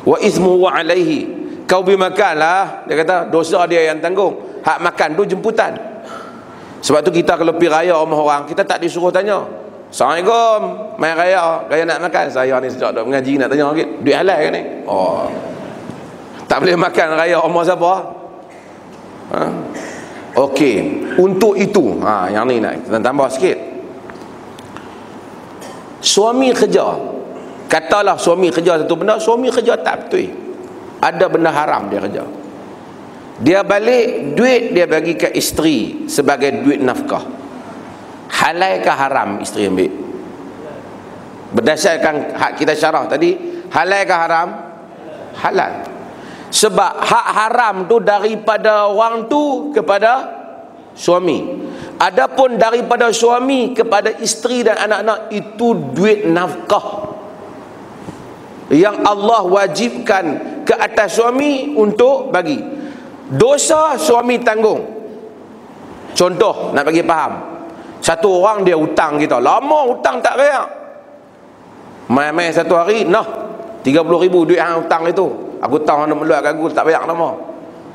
wa ismu wa alaihi, kau pergi makanlah. Dia kata, dosa dia yang tanggung. Hak makan tu jemputan. Sebab tu kita kalau pergi raya rumah orang, kita tak disuruh tanya, Assalamualaikum, main raya nak makan. Saya ni sejak duk mengaji nak tanya sikit, duit halal ke ni? Oh, tak boleh makan raya rumah siapa? Ha? Okey, untuk itu yang ni nak kita tambah sikit. Suami kerja, katalah suami kerja satu benda, suami kerja tak betul, ada benda haram dia kerja, dia balik duit dia bagi ke isteri sebagai duit nafkah. Halal ke haram isteri ambil? Berdasarkan hak kita syarah tadi, halal ke haram? Halal. Sebab hak haram tu daripada orang tu kepada suami. Adapun daripada suami kepada isteri dan anak-anak, itu duit nafkah yang Allah wajibkan ke atas suami untuk bagi. Dosa suami tanggung. Contoh nak bagi faham, satu orang dia hutang kita, lama hutang tak bayar, mai-mai satu hari, nah 30,000 duit hang hutang itu, aku tahu nak meluat kat aku tak bayar lama.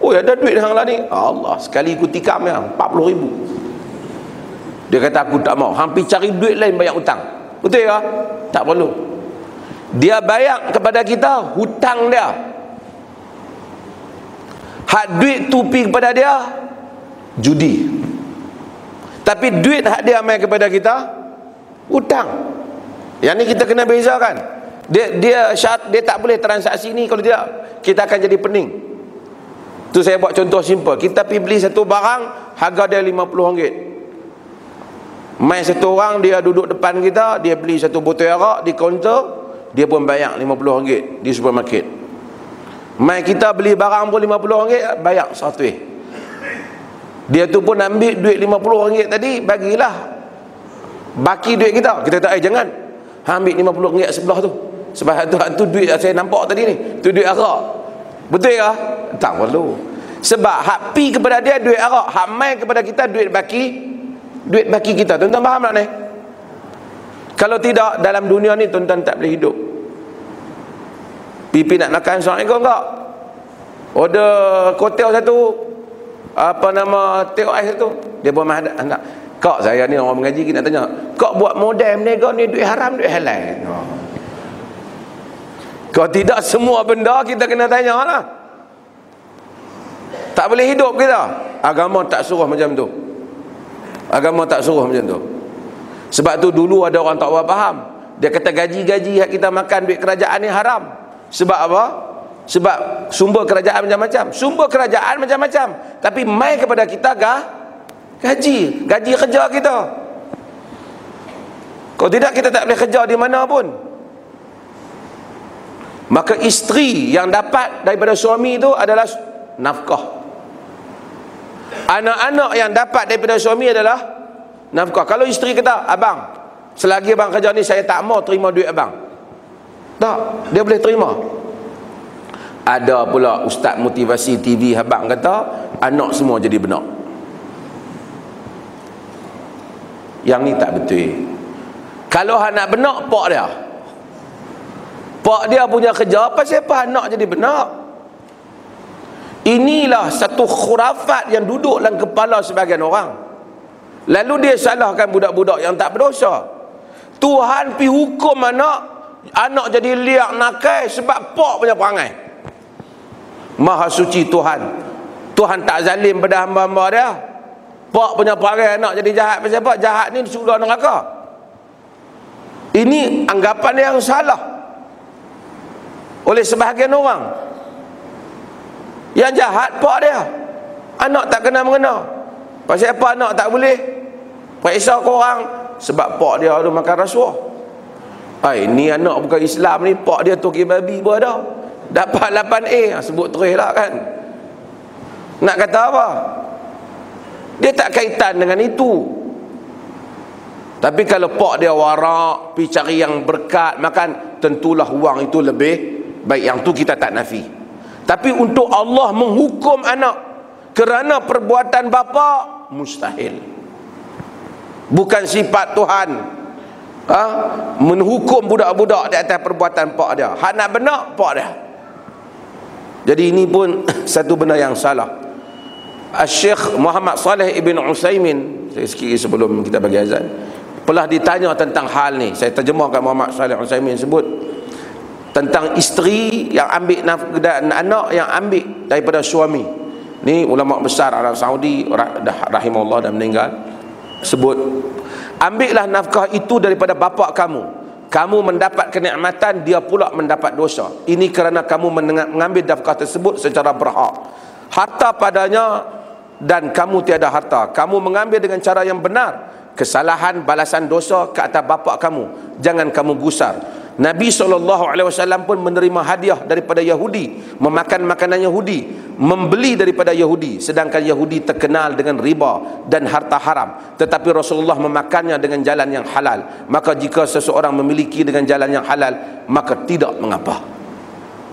Oh, ada duit hang lah ni. Allah, sekali aku tikam yang 40,000. Dia kata aku tak mau, hampir cari duit lain bayar hutang. Betul ke? Tak perlu. Dia bayar kepada kita hutang dia. Hak duit tu pergi kepada dia judi. Tapi duit hak dia mai kepada kita hutang. Yang ni kita kena bezakan. Dia tak boleh transaksi ni, kalau tidak kita akan jadi pening. Tu saya buat contoh simple. Kita pergi beli satu barang, harga dia RM50. Mai satu orang dia duduk depan kita, dia beli satu botol arak di kaunter, dia pun bayar RM50 di supermarket. Mai kita beli barang pun RM50, bayar RM100. Dia tu pun ambil duit RM50 tadi, bagilah baki duit kita. Kita tak, jangan, ambil RM50 sebelah tu, sebab tu duit saya nampak tadi ni, tu duit arak. Betul ke? Tak perlu. Sebab hak pi kepada dia duit arak, hak mai kepada kita duit baki kita. Tuan-tuan faham tak ni? Kalau tidak, dalam dunia ni tuan-tuan tak boleh hidup. Pipi nak makan, Assalamualaikum kak, order kotel satu, apa nama, teh ais satu. Dia pun anak, kak saya ni orang mengaji, kita nak tanya, kak buat model menega ni duit haram duit halal? Kalau tidak, semua benda kita kena tanya lah. Tak boleh hidup kita. Agama tak suruh macam tu. Agama tak suruh macam tu. Sebab tu dulu ada orang tak faham, dia kata gaji-gaji yang kita makan duit kerajaan ni haram. Sebab apa? Sebab sumber kerajaan macam-macam. Sumber kerajaan macam-macam, tapi mai kepada kita gaji kerja kita. Kalau tidak, kita tak boleh kerja di mana pun. Maka isteri yang dapat daripada suami itu adalah nafkah. Anak-anak yang dapat daripada suami adalah nafkah. Kalau isteri kata, abang, selagi abang kerja ni saya tak mau terima duit abang, tak, dia boleh terima. Ada pula ustaz motivasi TV habang kata anak semua jadi benar. Yang ni tak betul. Kalau anak benar, pak dia. Pak dia punya kerja pasal apa anak jadi benar? Inilah satu khurafat yang duduk dalam kepala sebagian orang. Lalu dia salahkan budak-budak yang tak berdosa. Tuhan pi hukum anak jadi liak nakai sebab pak punya perangai. Maha suci Tuhan. Tuhan tak zalim pada hamba-hamba dia. Pak punya perangai anak jadi jahat pasal apa? Jahat ni surga neraka. Ini anggapan yang salah oleh sebahagian orang. Yang jahat pak dia, anak tak kena mengena. Pasal apa anak tak boleh? Periksa korang sebab pak dia tu makan rasuah. Ni anak bukan Islam ni, pak dia toki babi pun ada. Dapat 8A, sebut terus lah kan. Nak kata apa? Dia tak kaitan dengan itu. Tapi kalau pak dia warak, pergi cari yang berkat, makan, tentulah wang itu lebih baik. Yang tu kita tak nafi. Tapi untuk Allah menghukum anak kerana perbuatan bapa, mustahil. Bukan sifat Tuhan menghukum budak-budak di atas perbuatan pak dia. Hak nak benar pak dia. Jadi ini pun satu benda yang salah. Syekh Muhammad Saleh Ibn Utsaimin, saya sikit sebelum kita bagi azan, pernah ditanya tentang hal ni. Saya terjemahkan Muhammad Saleh Utsaimin sebut tentang isteri yang ambil nafkah dan anak yang ambil daripada suami. Ni ulama besar Arab Saudi rahimahullah dah meninggal, sebut ambillah nafkah itu daripada bapa kamu. Kamu mendapat kenikmatan, dia pula mendapat dosa. Ini kerana kamu mengambil nafkah tersebut secara berhak. Harta padanya dan kamu tiada harta. Kamu mengambil dengan cara yang benar. Kesalahan balasan dosa ke atas bapa kamu. Jangan kamu gusar. Nabi SAW pun menerima hadiah daripada Yahudi, memakan makanan Yahudi, membeli daripada Yahudi, sedangkan Yahudi terkenal dengan riba dan harta haram, tetapi Rasulullah memakannya dengan jalan yang halal. Maka jika seseorang memiliki dengan jalan yang halal, maka tidak mengapa.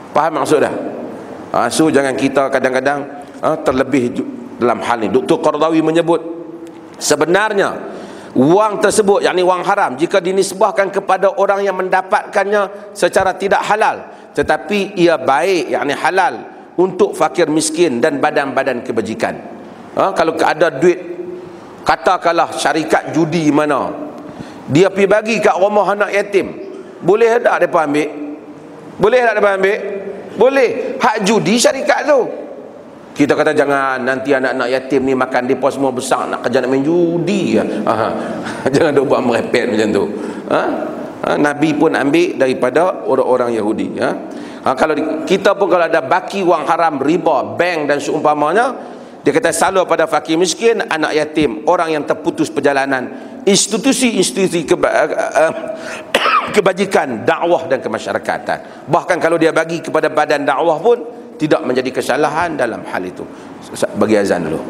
Faham maksudnya? So jangan kita kadang-kadang terlebih dalam hal ini. Dr. Qardawi menyebut sebenarnya wang tersebut, yakni wang haram, jika dinisbahkan kepada orang yang mendapatkannya secara tidak halal, tetapi ia baik, yakni halal untuk fakir miskin dan badan-badan kebajikan. Kalau ada duit, katakanlah syarikat judi mana, dia pergi bagi kat rumah anak yatim, boleh tak mereka ambil? Boleh tak mereka ambil? Boleh. Hak judi syarikat tu. Kita kata jangan, nanti anak-anak yatim ni makan depa semua besar, nak kerja nak main judi. Jangan dia buat merepet macam tu. Nabi pun ambil daripada orang-orang Yahudi. Kalau kita pun kalau ada baki wang haram, riba, bank dan seumpamanya, dia kata salur pada fakir miskin, anak yatim, orang yang terputus perjalanan, institusi-institusi kebajikan, dakwah dan kemasyarakatan. Bahkan kalau dia bagi kepada badan dakwah pun tidak menjadi kesalahan dalam hal itu. Bagi azan dulu.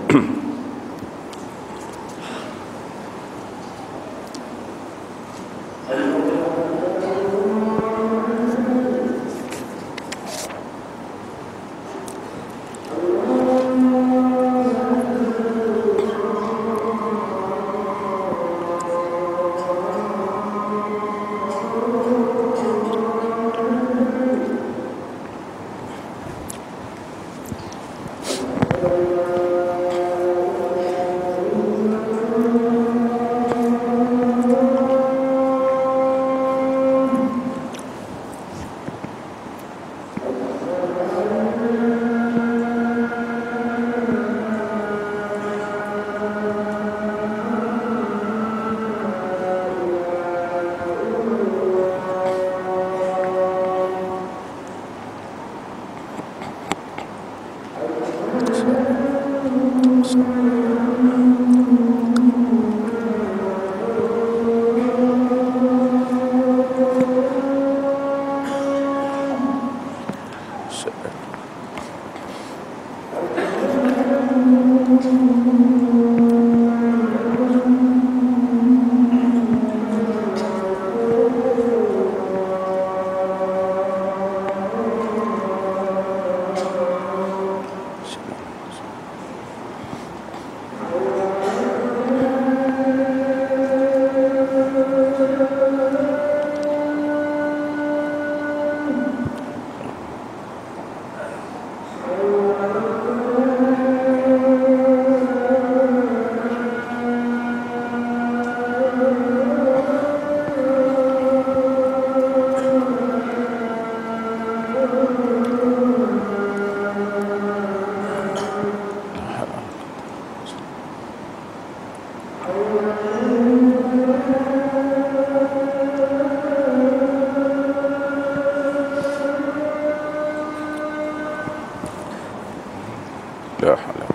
La haula.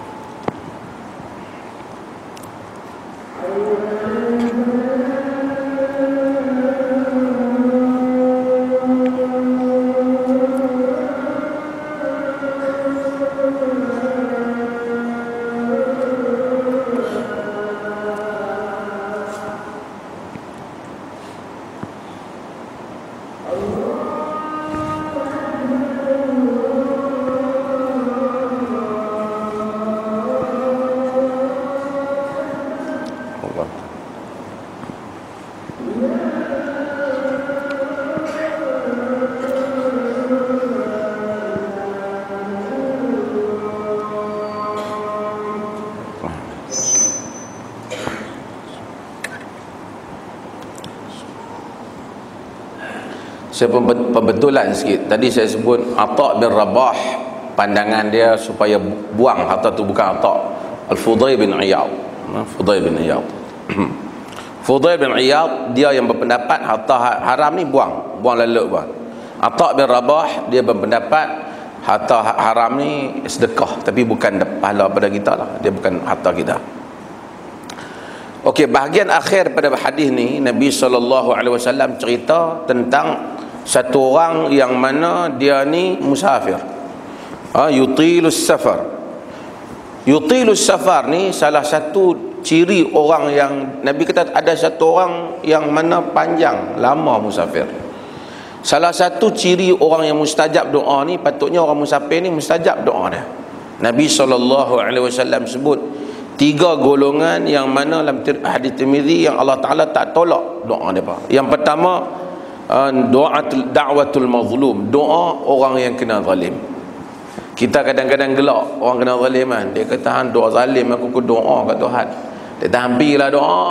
Saya pembetulan sikit. Tadi saya sebut Atha' bin Rabah, pandangan dia supaya buang harta tu bukan Atha'. Al-Fudail bin Iyad. Fudail bin Iyad. Fudail bin Iyad dia yang berpendapat harta haram ni buang lalu buang. Atha' bin Rabah dia berpendapat harta haram ni sedekah, tapi bukan pahala pada kita lah. Dia bukan harta kita. Okey, bahagian akhir pada hadis ni Nabi SAW cerita tentang satu orang yang mana dia ni musafir. Yutilus safar. Yutilus safar ni salah satu ciri orang yang Nabi kata ada satu orang yang mana panjang lama musafir. Salah satu ciri orang yang mustajab doa ni, patutnya orang musafir ni mustajab doa dia. Nabi SAW sebut 3 golongan yang mana dalam hadis Tirmizi yang Allah Ta'ala tak tolak doa mereka. Yang pertama, da'watul mazlum, doa orang yang kena zalim. Kita kadang-kadang gelak orang kena zalim kan. Dia kata, hang doa zalim aku doa kat Tuhan. Dia tak ambillah doa.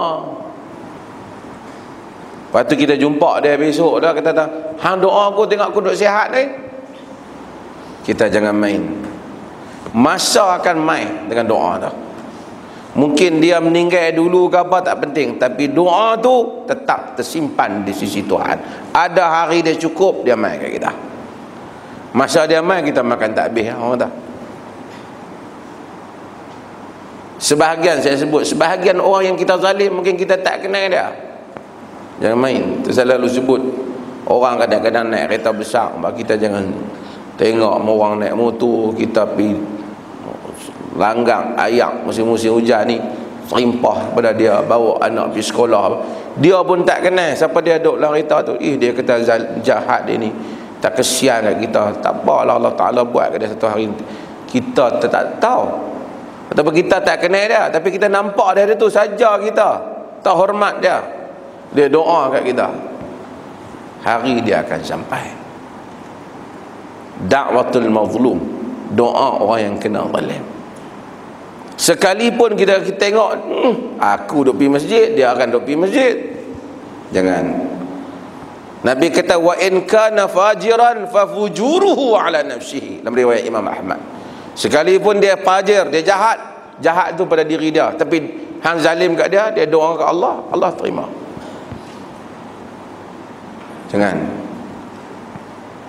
Lepas tu kita jumpa dia besok dah kata, hang doa aku tengok aku duk sihat ni. Kita jangan main. Masa akan main dengan doa dah. Mungkin dia meninggal dulu ke apa tak penting, tapi doa tu tetap tersimpan di sisi Tuhan. Ada hari dia cukup, dia main kat kita. Masa dia main kita makan tak habis, orang tak. Sebahagian saya sebut, sebahagian orang yang kita zalim mungkin kita tak kenal dia. Jangan main. Tu saya lalu sebut, orang kadang-kadang naik kereta besar, kita jangan tengok orang naik motor, kita pergi langgang ayak musim-musim hujan ni, serimpah pada dia, bawa anak pergi sekolah. Dia pun tak kenal siapa dia duduk dalam kereta tu. Dia kata jahat dia ni, tak kesian kat kita. Tak apalah, Allah Ta'ala buat kat dia satu hari. Kita tak tahu, ataupun kita tak kenal dia, tapi kita nampak dia tu saja, kita tak hormat dia. Dia doa kat kita, hari dia akan sampai. Da'watul mazlum, doa orang yang kena zalim. Sekalipun kita tengok aku duk pergi masjid, dia akan duk pergi masjid. Jangan. Nabi kata, wa in kana fajiran fa fujuruhu ala nafsihi, dalam riwayat Imam Ahmad. Sekalipun dia fajir, dia jahat, jahat tu pada diri dia, tapi hang zalim kat dia, dia doa kat Allah, Allah terima. Jangan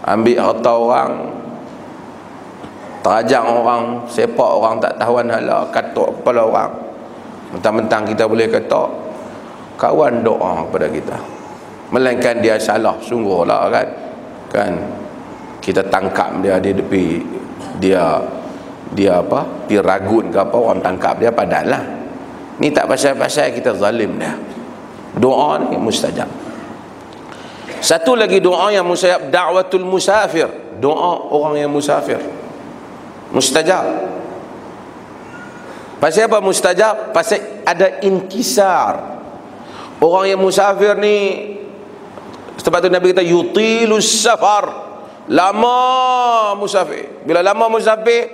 ambil harta orang, terajang orang, sepak orang tak tahuan hala, katuk kepala orang. Mentang-mentang kita boleh kata kawan doa kepada kita, melainkan dia salah sungguhlah kan kita tangkap dia tepi, dia apa, pi ragun ke apa, orang tangkap dia padahal lah ni tak pasal-pasal kita zalim dia. Doa ni mustajab. Satu lagi doa yang mustajab, da'watul musafir, doa orang yang musafir mustajab. Pasal apa mustajab? Pasal ada inkisar. Orang yang musafir ni, sebab tu Nabi kata yutilus safar, lama musafir. Bila lama musafir,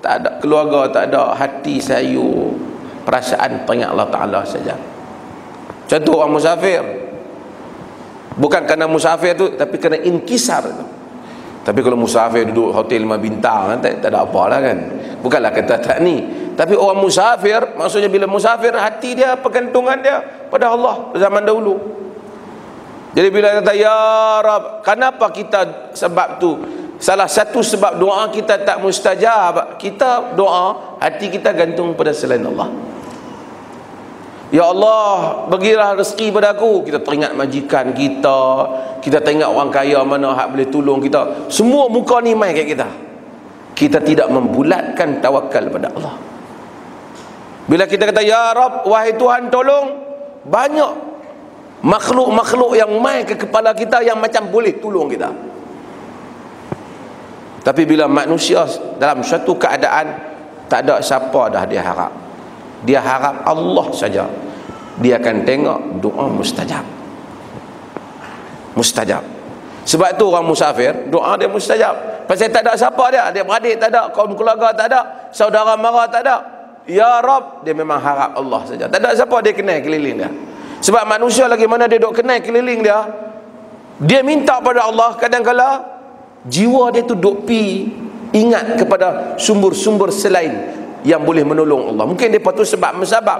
tak ada keluarga, tak ada hati sayu, perasaan teringat Allah Ta'ala saja. Contoh orang musafir, bukan kerana musafir tu, tapi kerana inkisar tu. Tapi kalau musafir duduk hotel 5 bintang, tak ada apalah kan. Bukanlah kata tak ni. Tapi orang musafir, maksudnya bila musafir, hati dia, pergantungan dia pada Allah zaman dahulu. Jadi bila kata ya Rab, kenapa kita sebab tu salah satu sebab doa kita tak mustajab, kita doa, hati kita gantung pada selain Allah. Ya Allah, bagilah rezeki pada aku. Kita teringat majikan kita, kita teringat orang kaya mana hak boleh tolong kita. Semua muka ni mai kat kita. Kita tidak membulatkan tawakal pada Allah. Bila kita kata ya Rab, wahai Tuhan tolong, banyak makhluk-makhluk yang mai ke kepala kita yang macam boleh tolong kita. Tapi bila manusia dalam suatu keadaan tak ada siapa dah dia harap, dia harap Allah saja, dia akan tengok doa mustajab. Mustajab. Sebab tu orang musafir doa dia mustajab. Pasal tak ada siapa dia, adik-beradik tak ada, kaum keluarga tak ada, saudara mara tak ada. Ya Rab, dia memang harap Allah saja. Tak ada siapa dia kenal keliling dia. Sebab manusia lagi mana dia duk kenal keliling dia, dia minta pada Allah, kadang-kala jiwa dia tu duk pi ingat kepada sumber-sumber selain yang boleh menolong Allah. Mungkin dia patut sebab mesabab.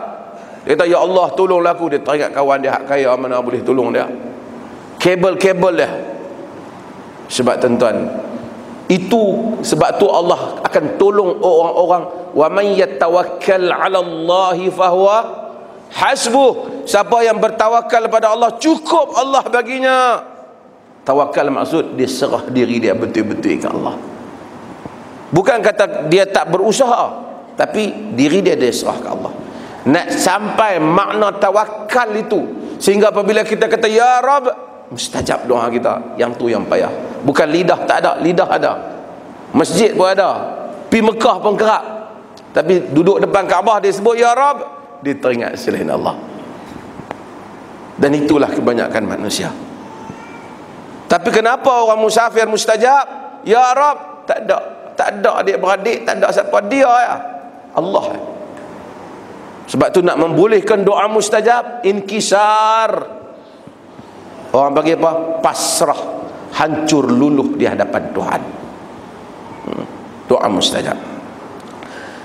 Dia kata ya Allah tolonglah aku, dia teringat kawan dia hak kaya mana boleh tolong dia, kabel-kabel dia. Sebab tuan-tuan, itu sebab tu Allah akan tolong orang-orang, wa man yatawakkal 'ala Allahi fahuwa hasbuh. Siapa yang bertawakal pada Allah, cukup Allah baginya. Tawakal maksud dia serah diri dia betul-betul ke Allah. Bukan kata dia tak berusaha, tapi diri dia serah ke Allah. Nak sampai makna tawakal itu, sehingga apabila kita kata ya Rab, mustajab doa kita. Yang tu yang payah. Bukan lidah tak ada, lidah ada, masjid pun ada, pi Mekah pun kerap, tapi duduk depan Kaabah dia sebut ya Rab, dia teringat selain Allah. Dan itulah kebanyakan manusia. Tapi kenapa orang musafir mustajab? Ya Rab, tak ada adik-beradik, tak ada siapa, dia ya Allah. Sebab tu nak membolehkan doa mustajab, inkisar. Orang bagi apa? Pasrah, hancur luluh di hadapan Tuhan. Doa mustajab.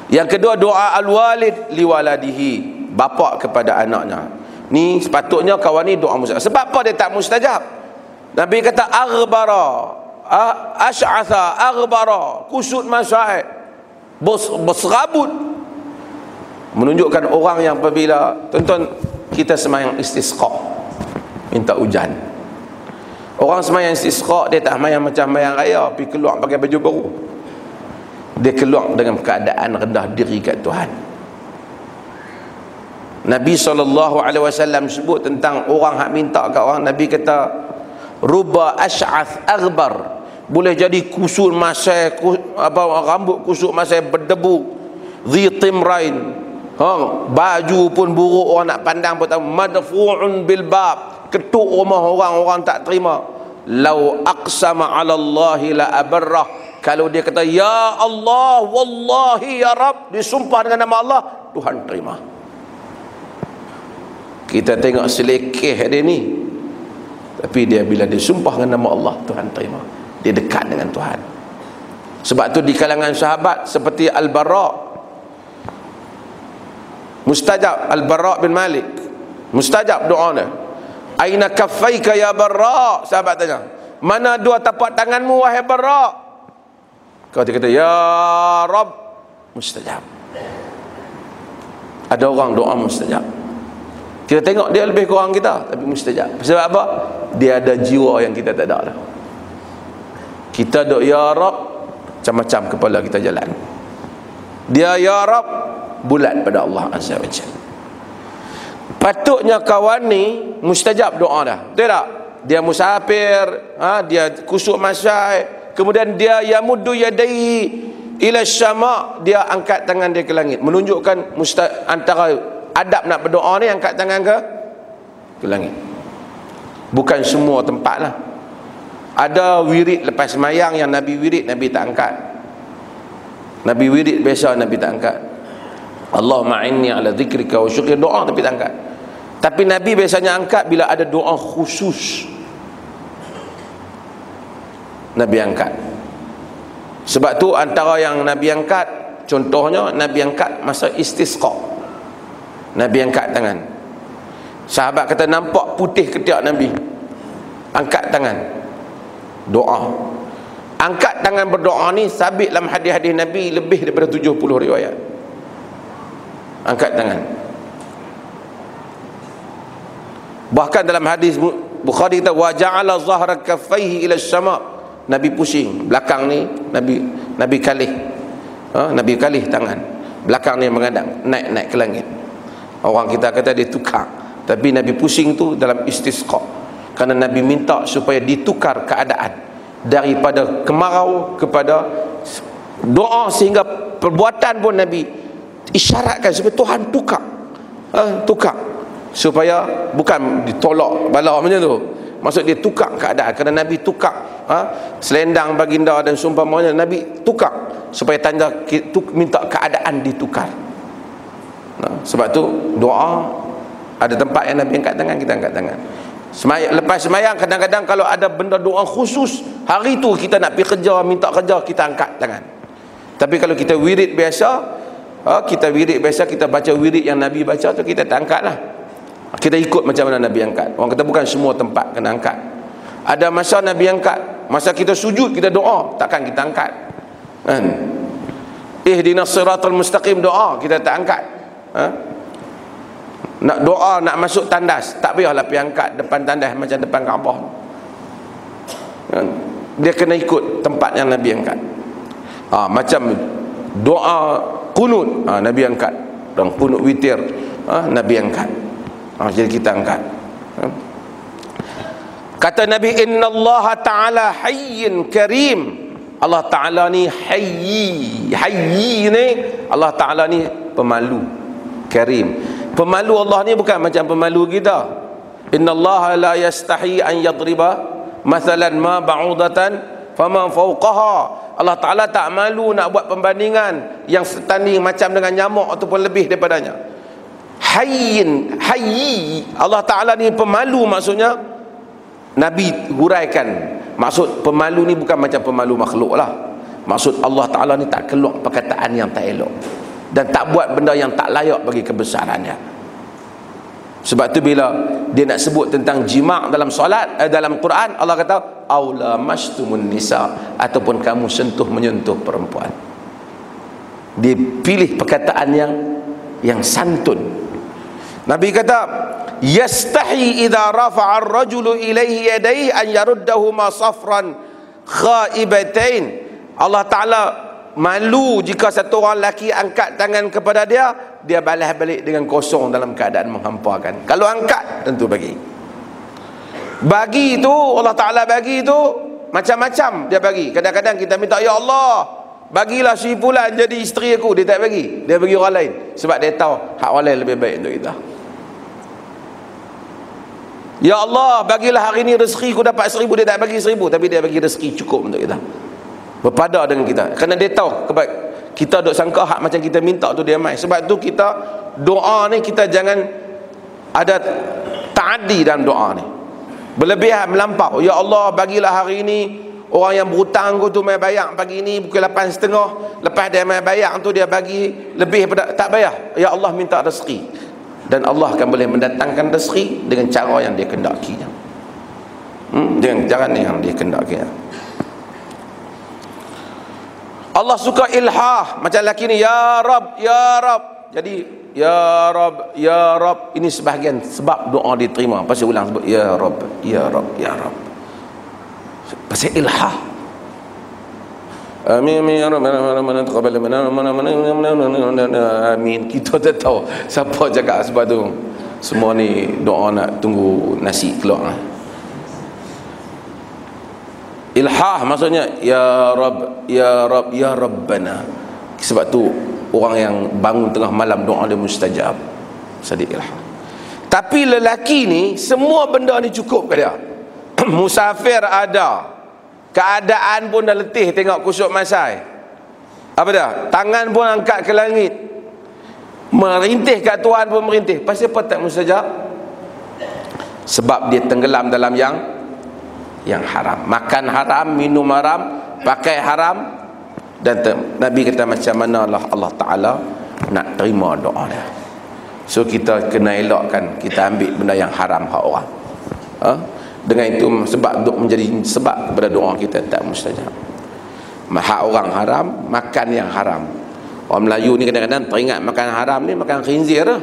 Yang kedua, doa al-walid liwaladihi, bapa kepada anaknya. Ni sepatutnya kawan ni doa mustajab. Sebab apa dia tak mustajab? Nabi kata aghbara, asy'atha aghbara, kusut masai, berserabut. Menunjukkan orang yang apabila, tuan-tuan, kita semayang istisqa, minta hujan. Orang semayang istisqa, dia tak semayang macam semayang raya, pergi keluar pakai baju baru. Dia keluar dengan keadaan rendah diri kat Tuhan. Nabi SAW sebut tentang orang hak minta kat orang. Nabi kata ruba asy'ath aghbar, boleh jadi kusut masai, rambut kusut masai berdebu, dhi timrain, baju pun buruk, orang nak pandang pun tahu, madfu'un bil bab, ketuk rumah orang tak terima. Lau aqsama 'ala Allahi la abarrah, kalau dia kata ya Allah wallahi ya Rabb, disumpah dengan nama Allah, Tuhan terima. Kita tengok selekeh dia ni, tapi dia bila dia sumpah dengan nama Allah, Tuhan terima. Dia dekat dengan Tuhan. Sebab tu di kalangan sahabat seperti Al-Bara, mustajab, Al-Bara bin Malik, mustajab doanya. Aina kaffaika ya Bara? Sahabat tanya, mana dua tapak tanganmu wahai Bara? Kau dia kata ya Rabb, mustajab. Ada orang doa mustajab, kita tengok dia lebih kurang kita, tapi mustajab. Sebab apa? Dia ada jiwa yang kita tak ada. Kita doa ya Rabb, macam-macam kepala kita jalan. Dia ya Rabb, bulat pada Allah Azza wa Jalla. Patutnya kawan ni mustajab doa dah, betul tak? Dia musafir, dia kusuk masai, kemudian dia yamuddu yadaihi ila syama', dia angkat tangan dia ke langit, menunjukkan antara adab nak berdoa ni angkat tangan ke langit. Bukan semua tempat lah. Ada wirid lepas semayang yang Nabi wirid, Nabi tak angkat. Nabi wirid biasa, Nabi tak angkat. Allahumma inni ala zikrika wa syukrika, doa tapi tak angkat. Tapi Nabi biasanya angkat bila ada doa khusus, Nabi angkat. Sebab tu antara yang Nabi angkat, contohnya Nabi angkat masa istisqa, Nabi angkat tangan. Sahabat kata nampak putih ketiak Nabi, angkat tangan, doa. Angkat tangan berdoa ni sabit dalam hadis-hadis Nabi lebih daripada 70 riwayat. Angkat tangan. Bahkan dalam hadis Bukhari kata wa ja'ala zahra kaffaihi ila as-sama'. Nabi pusing belakang ni, Nabi kalih. Nabi kalih tangan. Belakang ni menghadap naik ke langit. Orang kita kata dia tukar, tapi Nabi pusing tu dalam istisqa. Kerana Nabi minta supaya ditukar keadaan daripada kemarau kepada doa, sehingga perbuatan pun Nabi isyaratkan supaya Tuhan tukar. Tukar supaya bukan ditolak bala macam tu. Maksud dia tukar keadaan. Kerana Nabi tukar selendang baginda dan seumpamanya, Nabi tukar supaya tanda minta keadaan ditukar. Sebab tu doa ada tempat yang Nabi angkat tangan, kita angkat tangan. Lepas semayang kadang-kadang kalau ada benda doa khusus, hari tu kita nak pergi kerja, minta kerja, kita angkat tangan. Tapi kalau kita wirid biasa, kita baca wirid yang Nabi baca tu, kita tak angkat lah. Kita ikut macam mana Nabi angkat. Orang kata bukan semua tempat kena angkat. Ada masa Nabi angkat, masa kita sujud kita doa, takkan kita angkat kan? Ihdinas siratal mustaqim doa kita tak angkat. Nak doa nak masuk tandas, tak payahlah pergi angkat depan tandas macam depan Kaabah kan? Dia kena ikut tempat yang Nabi angkat. Macam doa kunut, Nabi angkat. Dan kunut witir, Nabi angkat. Jadi kita angkat. Kata Nabi, innallaha ta'ala hayyin karim. Allah Ta'ala ni hayyi. Hayyi ni Allah Ta'ala ni pemalu, karim. Pemalu Allah ni bukan macam pemalu kita. Innallaha la yastahi an yadriba mathalan ma ba'udatan faman fawqaha. Allah Ta'ala tak malu nak buat perbandingan yang setanding macam dengan nyamuk ataupun lebih daripadanya. Hayyin, hayyi, Allah Ta'ala ni pemalu, maksudnya Nabi huraikan, maksud pemalu ni bukan macam pemalu makhluk lah. Maksud Allah Ta'ala ni tak keluar perkataan yang tak elok dan tak buat benda yang tak layak bagi kebesarannya. Sebab tu bila dia nak sebut tentang jima' dalam solat, dalam Quran, Allah kata aula mastumun nisa, ataupun kamu sentuh menyentuh perempuan. Dia pilih perkataan yang santun. Nabi kata yastahi idza rafa'a ar-rajulu ilaihi yadayhi an yaruddahuma safran khaibatain. Allah Ta'ala malu jika satu orang lelaki angkat tangan kepada dia, dia balas balik dengan kosong dalam keadaan menghampakan. Kalau angkat tentu bagi. Bagi itu Allah Ta'ala bagi itu macam-macam dia bagi. Kadang-kadang kita minta, ya Allah bagilah si fulan jadi isteri aku, dia tak bagi, dia bagi orang lain. Sebab dia tahu hak orang lain lebih baik untuk kita. Ya Allah bagilah hari ni rezeki aku dapat 1000, dia tak bagi 1000, tapi dia bagi rezeki cukup untuk kita, berpada dengan kita. Kerana dia tahu kita duk sangka hak macam kita minta tu dia mai. Sebab tu kita doa ni kita jangan ada ta'addi dalam doa ni, berlebihan melampau. Ya Allah bagilah hari ni orang yang berhutang aku tu mai bayar pagi ni pukul 8.30, lepas dia mai bayar tu dia bagi lebih pada tak bayar. Ya Allah minta rezeki, dan Allah akan boleh mendatangkan rezeki dengan cara yang dia kendakinya, dengan cara yang dia kendakinya. Allah suka ilhah macam lelaki ni, ya Rab, ya Rab. Jadi ya Rab, ya Rab ini sebahagian sebab doa diterima. Pasal ulang sebut ya Rab, ya Rab, ya Rab, pasal ilhah. Amin ya Rabbal alamin, taqabbal minna. Amin. Kita tak tahu siapa cakap sebab tu. Semua ni doa nak tunggu nasi keluar. Ilhah maksudnya ya Rabb, ya Rabb, ya Rabbana. Sebab tu orang yang bangun tengah malam doa dia mustajab. Sadiq ilhah. Tapi lelaki ni semua benda ni cukup ke dia. Musafir ada, keadaan pun dah letih tengok kusuk masai, apa dah, tangan pun angkat ke langit, merintih kat Tuhan pun merintih. Pasal apa tak mustajab? Sebab dia tenggelam dalam yang haram, makan haram, minum haram, pakai haram. Dan Nabi kata macam mana lah Allah Ta'ala nak terima doa dia. So kita kena elakkan kita ambil benda yang haram hak orang. Dengan itu sebab menjadi sebab kepada doa kita tak mustajab. Hak orang haram, makan yang haram. Orang Melayu ni kadang-kadang teringat makan haram ni makan khinzir lah.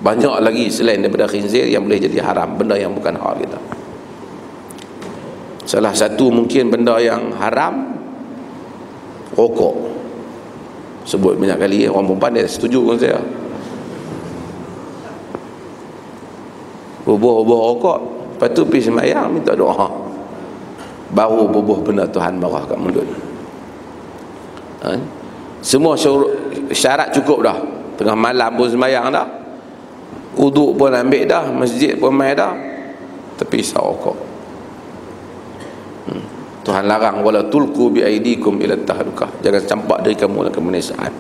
Banyak lagi selain daripada khinzir yang boleh jadi haram, benda yang bukan hak kita. Salah satu mungkin benda yang haram, rokok. Sebut banyak kali, orang perempuan dia setuju dengan saya. Bubuh rokok, lepas tu pergi sembahyang minta doa, baru bubuh benda Tuhan marah kat mulut. Semua syarat cukup dah. Tengah malam pun sembahyang dah, uduk pun ambil dah, masjid pun main dah, tapi isap rokok. Tuhan larang, wala tulqu bi aidikum ila tahlukah, jangan campak diri kamu dalam kemenisaan.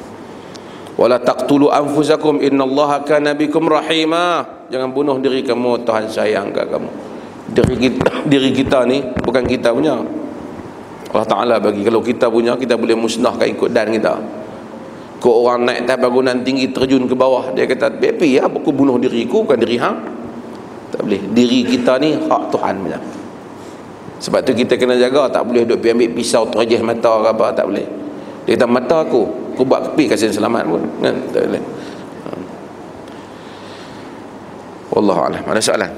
Wala taqtulu anfusakum innallaha kana bikum rahima, jangan bunuh diri kamu, Tuhan sayang kat kamu. Diri kita ni bukan kita punya. Allah Ta'ala bagi, kalau kita punya, kita boleh musnahkan ikut dan kita. Kau orang naik atas bangunan tinggi terjun ke bawah, dia kata bepi ya, aku bunuh diriku, bukan diri hang. Tak boleh. Diri kita ni hak Tuhan punya. Sebab tu kita kena jaga, tak boleh duk pergi ambil pisau terjeh mata ke apa, tak boleh. Dia kata mata aku buat kepi kasih selamat pun, kan? Tak boleh. Wallahu a'lam. Ada soalan?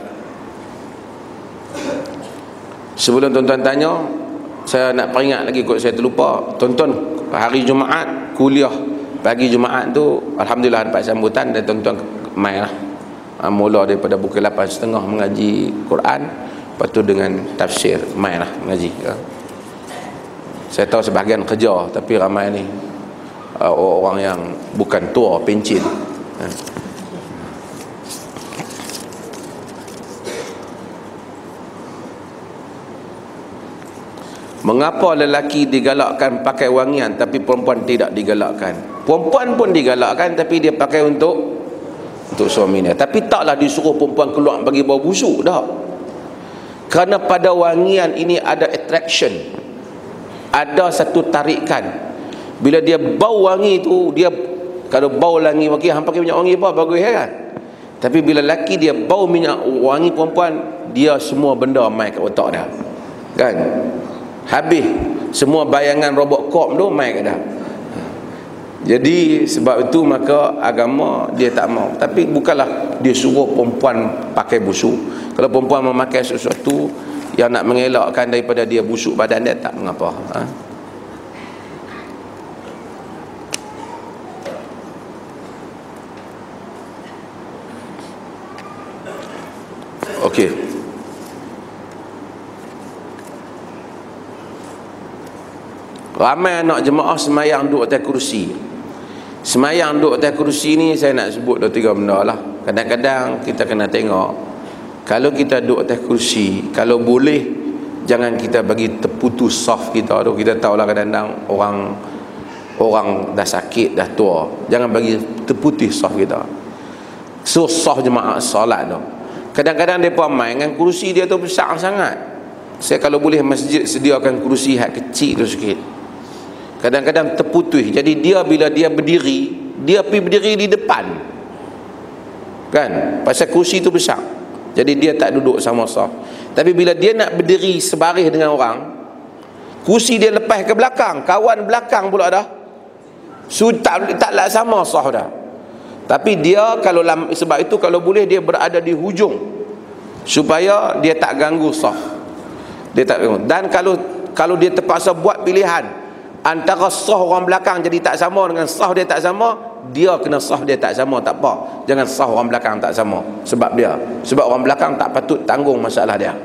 Sebelum tuan-tuan tanya, saya nak peringat lagi kot saya terlupa. Tonton hari Jumaat kuliah pagi Jumaat tu alhamdulillah dapat sambutan dan tuan-tuan mai lah. Mula daripada pukul 8.30 mengaji Quran, lepas tu dengan tafsir mai lah mengaji. Saya tahu sebahagian kerja, tapi ramai ni orang yang bukan tua, pencin. Mengapa lelaki digalakkan pakai wangian tapi perempuan tidak digalakkan? Perempuan pun digalakkan tapi dia pakai untuk suaminya. Tapi taklah disuruh perempuan keluar bagi bau busuk dah. Kerana pada wangian ini ada attraction, ada satu tarikan. Bila dia bau wangi tu, dia kalau bau wangi hang pakai minyak wangi apa bagus kan? Tapi bila lelaki dia bau minyak wangi perempuan, dia semua benda mai kat otak dah. Kan? Habis semua bayangan robot cop tu mai kat dah. Jadi sebab itu maka agama dia tak mau. Tapi bukanlah dia suruh perempuan pakai busuk. Kalau perempuan memakai sesuatu yang nak mengelakkan daripada dia busuk badan dia, tak mengapa. Okey. Ramai anak jemaah semayang duduk atas kursi. Semayang duduk atas kursi ni saya nak sebut 2-3 benda lah. Kadang-kadang kita kena tengok, kalau kita duduk atas kursi, kalau boleh jangan kita bagi terputus saf kita tu. Kita tahulah kadang-kadang orang dah sakit, dah tua, jangan bagi terputus saf kita. So saf jemaah solat tu, kadang-kadang mereka main dengan kursi dia tu besar sangat. Saya kalau boleh masjid sediakan kursi hak kecil tu sikit. Kadang-kadang terputus. Jadi dia bila dia berdiri, dia pergi berdiri di depan, kan? Pasal kursi tu besar, jadi dia tak duduk sama saf. Tapi bila dia nak berdiri sebaris dengan orang, kursi dia lepas ke belakang, kawan belakang pula dah, so taklah sama saf dah. Tapi dia kalau sebab itu kalau boleh dia berada di hujung supaya dia tak ganggu saf. Dia tak ganggu. Dan kalau dia terpaksa buat pilihan antara sah orang belakang jadi tak sama dengan sah dia tak sama, dia kena sah dia tak sama, tak apa. Jangan sah orang belakang tak sama. Sebab orang belakang tak patut tanggung masalah dia.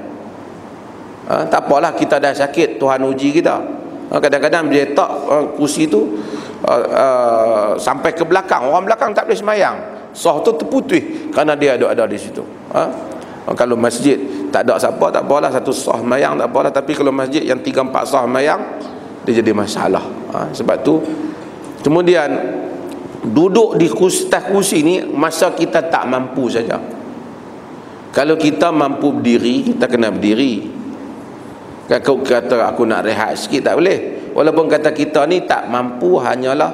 Tak apalah, kita dah sakit, Tuhan uji kita. Kadang-kadang dia tak kursi tu sampai ke belakang, orang belakang tak boleh semayang, sah tu terputus kerana dia ada di situ. Kalau masjid tak ada siapa, tak apalah, satu sah semayang tak apalah. Tapi kalau masjid yang 3-4 sah semayang, dia jadi masalah. Sebab tu kemudian duduk di kursi ni masa kita tak mampu saja. Kalau kita mampu berdiri, kita kena berdiri. Kalau kata aku nak rehat sikit, tak boleh. Walaupun kata kita ni tak mampu, hanyalah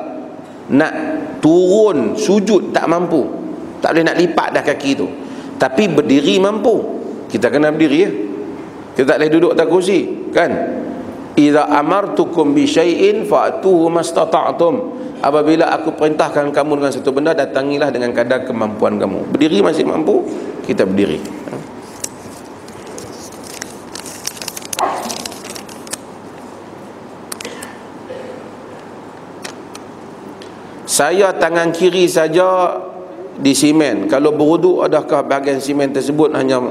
nak turun sujud tak mampu, tak boleh nak lipat dah kaki tu, tapi berdiri mampu. Kita kena berdiri ya. Kita tak boleh duduk atas kursi, kan? idza amartukum bi syai'in fa'tuhu mastata'tum, apabila aku perintahkan kamu dengan satu benda, datangilah dengan kadar kemampuan kamu. Berdiri masih mampu, kita berdiri. Saya tangan kiri saja di simen, kalau berwuduk adakah bahagian simen tersebut hanya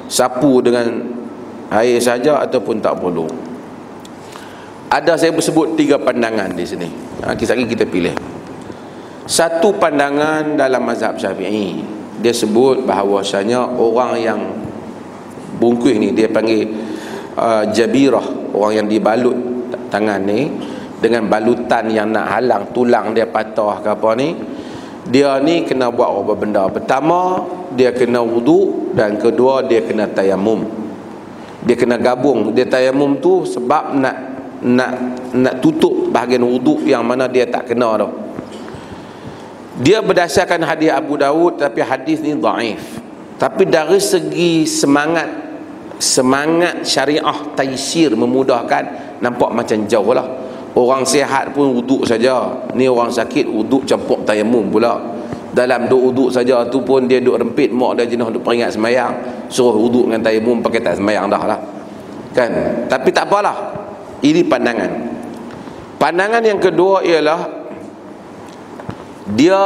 sapu dengan air saja ataupun tak perlu? Ada, saya bersebut 3 pandangan di sini. Kisah-kisah kita pilih. Satu pandangan dalam mazhab Syafi'i, dia sebut bahawasanya orang yang bungkus ni, dia panggil jabirah, orang yang dibalut tangan ni dengan balutan yang nak halang tulang dia patah ke apa ni, dia ni kena buat beberapa benda. Pertama, dia kena wuduk, dan kedua, dia kena tayamum. Dia kena gabung. Dia tayamum tu sebab nak tutup bahagian wuduk yang mana dia tak kena tu. Dia berdasarkan hadis Abu Dawud, tapi hadis ni dhaif. Tapi dari segi semangat syariah taysir, memudahkan, nampak macam jauh lah. Orang sihat pun wuduk saja, ni orang sakit wuduk campur tayamum pula. Dalam duk wuduk saja tu pun dia duk rempit, mak dia jenuh duk peringat semayang, suruh wuduk dengan tayamum, pakai tak semayang dah lah kan. Tapi tak apalah, ini pandangan. Pandangan yang kedua ialah dia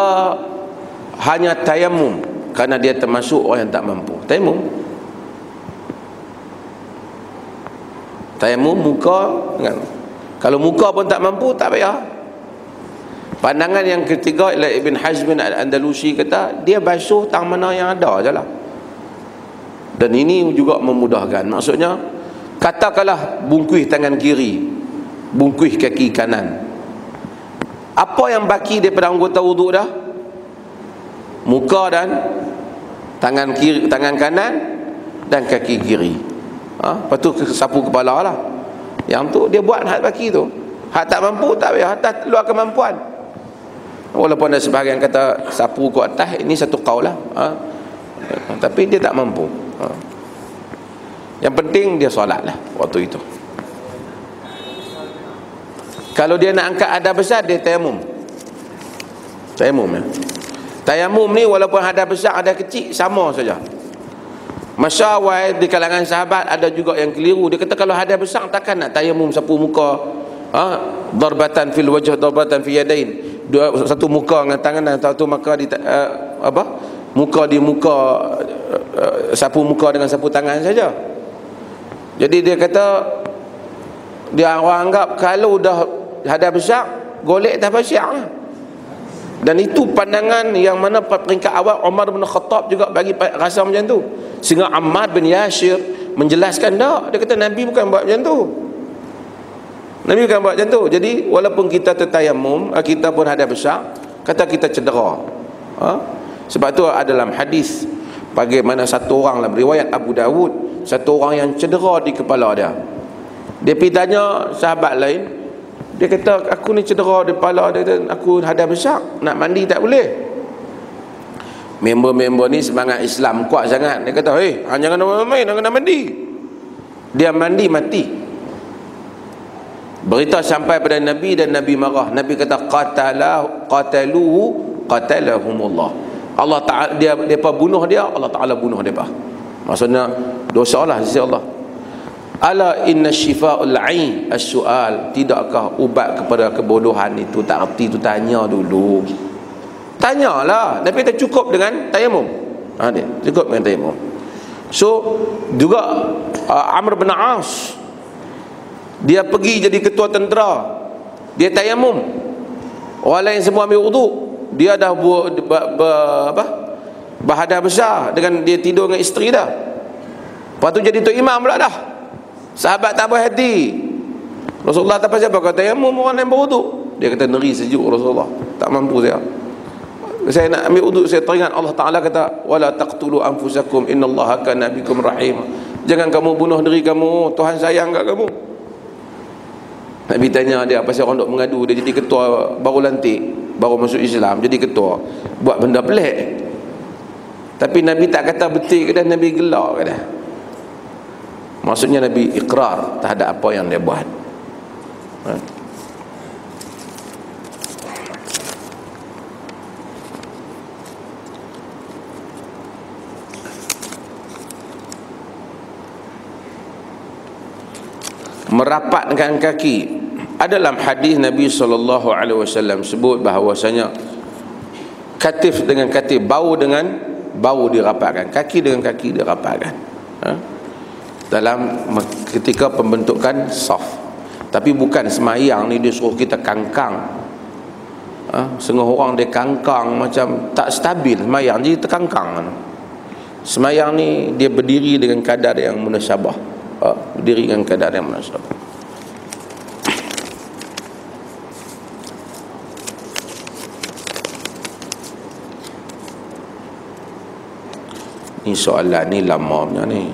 hanya tayamum kerana dia termasuk orang yang tak mampu. Tayamum muka kan. Kalau muka pun tak mampu, tak payah. Pandangan yang ketiga ialah Ibn Hazm Al-Andalusi kata, dia basuh tang mana yang ada je lah. Dan ini juga memudahkan. Maksudnya, katakanlah bungkus tangan kiri, bungkus kaki kanan, apa yang baki daripada anggota wuduk dah? Muka dan tangan kiri, tangan kanan dan kaki kiri. Lepas tu sapu kepala lah. Yang tu dia buat hak baki tu. Hak tak mampu tak payah, atas luar kemampuan. Walaupun ada sebahagian kata sapu ke atas, ini satu qaul lah. Tapi dia tak mampu. Yang penting dia solat lah waktu itu. Kalau dia nak angkat hadas besar, dia tayamum. Tayamum ni walaupun hadas besar, hadas kecil, sama saja. Masyawai di kalangan sahabat ada juga yang keliru. Dia kata kalau hadas besar takkan nak tayamum sapu muka, darbatan fil wajh, darbatan fi yadain. Satu muka dengan tangan dan satu muka di muka sapu muka dengan sapu tangan saja. Jadi dia kata, dia orang anggap kalau dah hadas besar, golek tak pasyak lah. Dan itu pandangan yang mana peringkat awal Umar bin Khattab juga bagi rasa macam tu. Sehingga Ammar bin Yasir menjelaskan, tak, dia kata Nabi bukan buat macam tu. Nabi bukan buat macam tu. Jadi walaupun kita tertayamum, kita pun hadas besar, kata kita cedera. Sebab tu ada dalam hadis bagaimana satu orang dalam riwayat Abu Dawud, satu orang yang cedera di kepala dia. Dia pergi tanya sahabat lain, dia kata aku ni cedera di kepala dia, aku hadas besar, nak mandi tak boleh. Member-member ni semangat Islam kuat sangat. Dia kata, jangan main, jangan mandi. Dia mandi mati. Berita sampai pada Nabi dan Nabi marah. Nabi kata qataluhu qatalahumullah. Allah Ta'ala, depa bunuh dia, Allah Ta'ala bunuh depa. Maksudnya dosa lah sisi Allah. Ala inna syifa'ul 'ain as-su'al. Tidakkah ubat kepada kebodohan itu tak erti, itu tanya dulu. Tanyalah. Tapi kita cukup dengan tayamum. Dia cukup dengan tayamum. So juga Amr bin As, dia pergi jadi ketua tentera, dia tayamum. Orang lain semua ambil wuduk, dia dah berhadas besar dengan dia tidur dengan isteri dah. Lepas tu jadi tok imam pula dah. Sahabat tak berhati. Rasulullah tak pasal apa, kata tayamum orang yang berwuduk. Dia kata neri sejuk Rasulullah, tak mampu saya nak ambil wuduk, saya teringat Allah Ta'ala kata wala taqtulu anfusakum innallaha kana bikum rahim. Jangan kamu bunuh diri kamu, Tuhan sayang kat kamu. Nabi tanya dia, apa orang duk mengadu, dia jadi ketua baru lantik, baru masuk Islam, jadi ketua, buat benda pelik. Tapi Nabi tak kata betul ke dah, Nabi gelak ke dah. Maksudnya Nabi ikrar terhadap apa yang dia buat. Merapatkan kaki. Ada dalam hadis Nabi SAW sebut bahawasanya katif dengan katif, bau dengan bau dirapatkan, kaki dengan kaki dirapatkan, dalam ketika pembentukan saf. Tapi bukan semayang ni dia suruh kita kangkang. Setengah orang dia kangkang macam tak stabil semayang, jadi terkangkang. Semayang ni dia berdiri dengan kadar yang munasyabah, berdiri dengan kadar yang munasyabah. Ni soalan ni lamanya ni.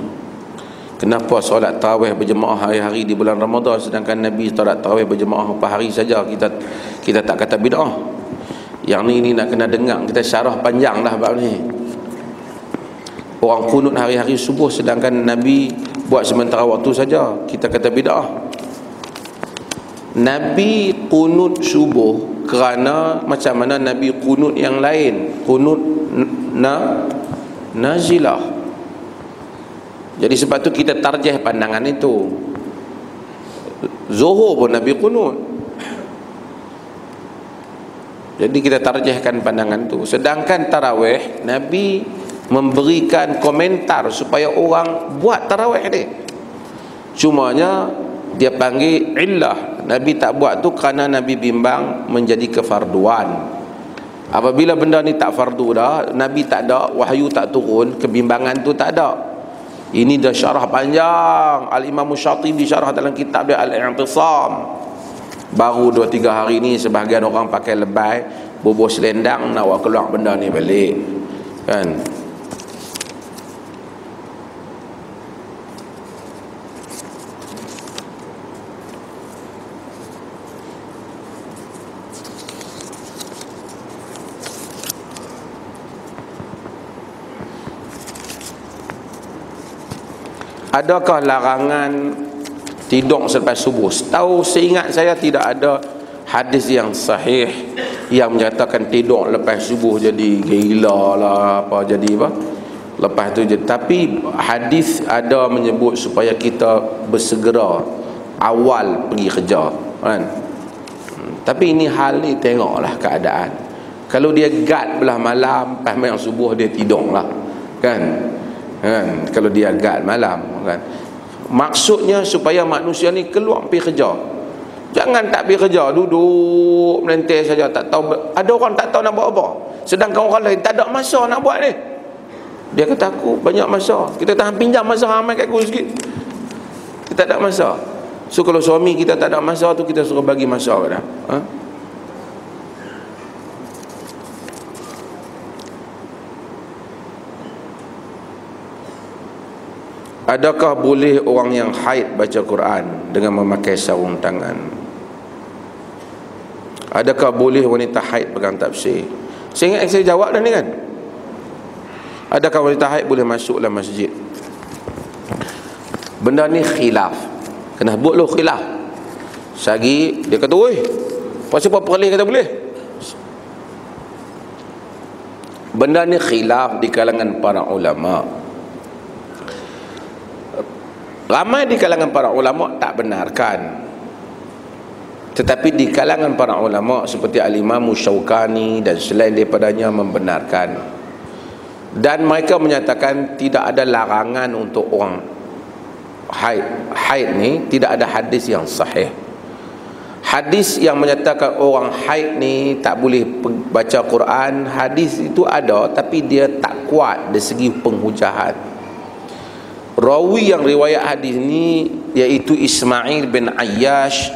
Kenapa solat tarawih berjemaah hari-hari di bulan Ramadan, sedangkan Nabi solat tarawih berjemaah apa hari saja kita tak kata bid'ah? Yang ni nak kena dengar, kita syarah panjang dah bab ni. Orang kunut hari-hari subuh sedangkan Nabi buat sementara waktu saja, kita kata bid'ah. Nabi kunut subuh kerana macam mana Nabi kunut yang lain, kunut nazilah. Jadi sebab tu kita tarjih pandangan itu. Zuhur pun Nabi kunut, jadi kita tarjihkan pandangan itu. Sedangkan tarawih Nabi memberikan komentar supaya orang buat tarawih dia. Cumanya dia panggil illah, Nabi tak buat tu kerana Nabi bimbang menjadi kefarduan. Apabila benda ni tak fardu dah, Nabi tak ada, wahyu tak turun, kebimbangan tu tak ada. Ini dah syarah panjang. Al-Imam Syatibi syarah dalam kitab dia Al-I'tisam. Baru 2-3 hari ni sebahagian orang pakai lebay, bubuh selendang nak keluar benda ni balik, kan? Adakah larangan tidur selepas subuh? Seingat saya tidak ada hadis yang sahih yang menyatakan tidur lepas subuh jadi gila lah, apa jadi apa lepas tu je. Tapi hadis ada menyebut supaya kita bersegera awal pergi kerja, kan? Tapi ini hal ni tengoklah keadaan. Kalau dia guard belah malam, pas yang subuh dia tidur lah, kan? Kalau dia agak malam, kan? Maksudnya supaya manusia ni keluar pergi kerja. Jangan tak pergi kerja, duduk melentir saja, tak tahu. Ada orang tak tahu nak buat apa, sedangkan orang lain tak ada masa nak buat ni. Dia kata aku banyak masa, kita tahan pinjam masa ramai kat aku sikit, kita tak ada masa. So kalau suami kita tak ada masa tu, kita suruh bagi masa kat dia. Adakah boleh orang yang haid baca Quran dengan memakai sarung tangan? Adakah boleh wanita haid pegang tafsir? Saya ingat saya jawab dah ni, kan? Adakah wanita haid boleh masuk dalam masjid? Benda ni khilaf. Kena buat lo khilaf. Sagi dia kata, "Oi, pasal apa perlih kata boleh?" Benda ni khilaf di kalangan para ulama. Ramai di kalangan para ulama tak benarkan, tetapi di kalangan para ulama seperti Al-Imam Syaukani dan selain daripadanya membenarkan. Dan mereka menyatakan tidak ada larangan untuk orang haid ni, tidak ada hadis yang sahih. Hadis yang menyatakan orang haid ni tak boleh baca Quran, hadis itu ada, tapi dia tak kuat dari segi penghujahan. Rawi yang riwayat hadis ni iaitu Ismail bin Ayyash.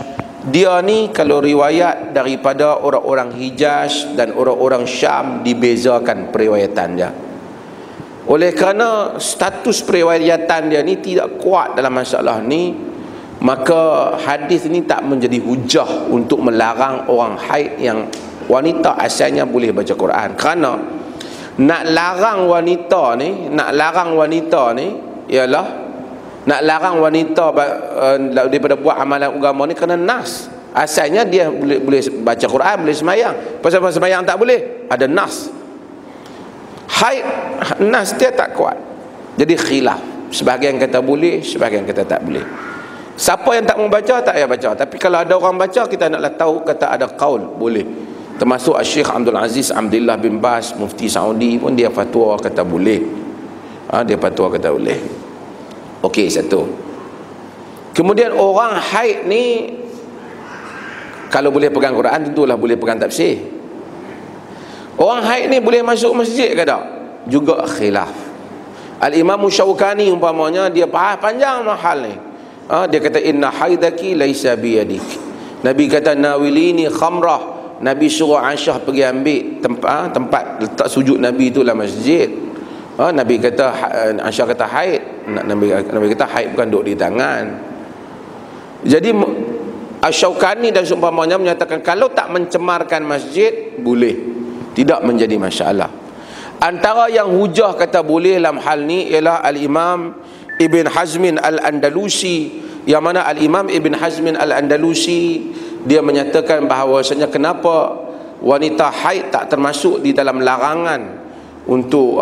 Dia ni kalau riwayat daripada orang-orang Hijaz dan orang-orang Syam, dibezakan periwayatan dia. Oleh kerana status periwayatan dia ni tidak kuat dalam masalah ni, maka hadis ni tak menjadi hujah untuk melarang orang haid yang wanita asalnya boleh baca Quran. Kerana nak larang wanita ni ialah nak larang wanita daripada buat amalan agama ni kerana nas. Asalnya dia boleh baca Quran, boleh semayang. Pasal semayang tak boleh, ada nas. Haid, nas dia tak kuat. Jadi khilaf. Sebahagian kata boleh, sebahagian kata tak boleh. Siapa yang tak mau baca, tak payah baca. Tapi kalau ada orang baca, kita naklah tahu kata ada qaul, boleh. Termasuk Syekh Abdul Aziz Abdullah bin Bas, Mufti Saudi pun dia fatwa kata boleh. Dia fatwa kata boleh. Okey, satu. Kemudian orang haid ni, kalau boleh pegang Quran, tentulah boleh pegang tafsir. Orang haid ni boleh masuk masjid ke tak? Juga khilaf. Al-Imam Syaukani umpamanya, dia bahas panjang mahal ni. Dia kata inna haidaki laisa biyadik. Nabi kata nawilini khamrah. Nabi suruh Aisyah pergi ambil tempat letak sujud Nabi itulah masjid. Nabi kata, Aisyah kata haid. Nabi kata haid bukan duduk di tangan. Jadi Asy-Syaukani dan seumpamanya menyatakan kalau tak mencemarkan masjid boleh, tidak menjadi masalah. Antara yang hujah kata boleh dalam hal ni ialah Al-Imam Ibn Hazmin Al-Andalusi, yang mana Al-Imam Ibn Hazmin Al-Andalusi dia menyatakan bahawasanya kenapa wanita haid tak termasuk di dalam larangan untuk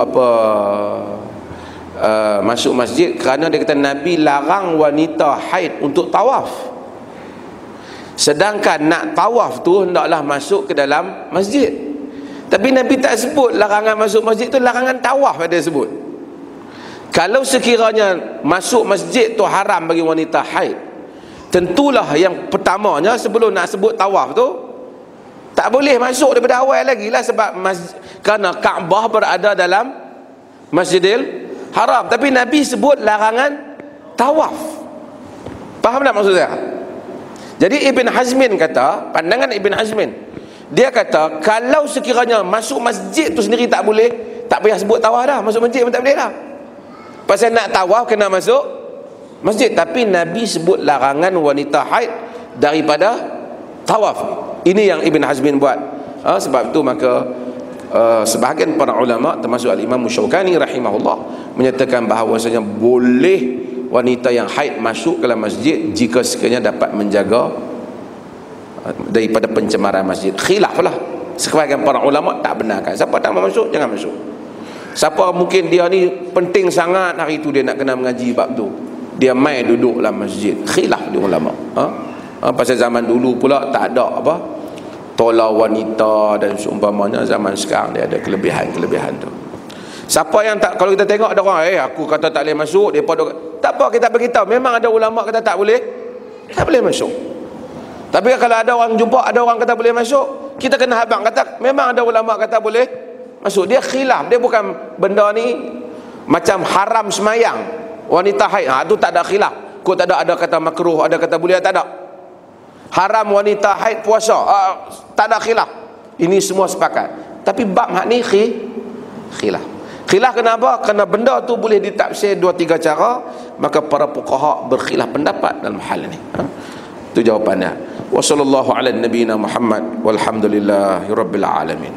masuk masjid, kerana dia kata Nabi larang wanita haid untuk tawaf. Sedangkan nak tawaf tu hendaklah masuk ke dalam masjid. Tapi Nabi tak sebut larangan masuk masjid tu, larangan tawaf dia sebut. Kalau sekiranya masuk masjid tu haram bagi wanita haid, tentulah yang pertamanya sebelum nak sebut tawaf tu tak boleh masuk daripada awal lagi lah, sebab kerana Kaabah berada dalam Masjidil Haram. Tapi Nabi sebut larangan tawaf. Faham tak maksud saya? Jadi Ibn Hazmin kata, pandangan Ibn Hazmin, dia kata kalau sekiranya masuk masjid tu sendiri tak boleh, tak payah sebut tawaf dah, masuk masjid pun tak boleh dah. Pasal nak tawaf kena masuk masjid. Tapi Nabi sebut larangan wanita haid daripada tawaf. Ini yang Ibn Hazmin buat. Sebab itu maka sebahagian para ulama termasuk Al-Imam Syaukani rahimahullah menyatakan bahawasanya boleh wanita yang haid masuk ke dalam masjid jika sekiranya dapat menjaga daripada pencemaran masjid. Khilaf lah. Sebahagian para ulama tak benarkan. Siapa tak mau masuk, jangan masuk. Siapa mungkin dia ni penting sangat hari tu dia nak kena mengaji bab tu, dia mai duduk dalam masjid. Khilaf di ulama. Pasal zaman dulu pula tak ada tolak wanita dan seumpamanya. Zaman sekarang dia ada kelebihan-kelebihan tu. Siapa yang tak, kalau kita tengok ada orang aku kata tak boleh masuk, depa tak apa, kita beritahu memang ada ulama kata tak boleh masuk. Tapi kalau ada orang jumpa ada orang kata boleh masuk, kita kena habang kata memang ada ulama kata boleh masuk. Dia khilaf, dia bukan benda ni macam haram semayang wanita haid. Tu tak ada khilaf. Kau tak ada kata makruh, ada kata boleh, tak ada. Haram wanita haid puasa, tak ada khilaf. Ini semua sepakat. Tapi bab hak ni khilaf. Khilaf kenapa? Kerana benda tu boleh ditafsir 2-3 cara, maka para fuqaha berkhilaf pendapat dalam hal ini. Itu jawapannya. Wa sallallahu ala nabiyyina Muhammad walhamdulillahi rabbil alamin.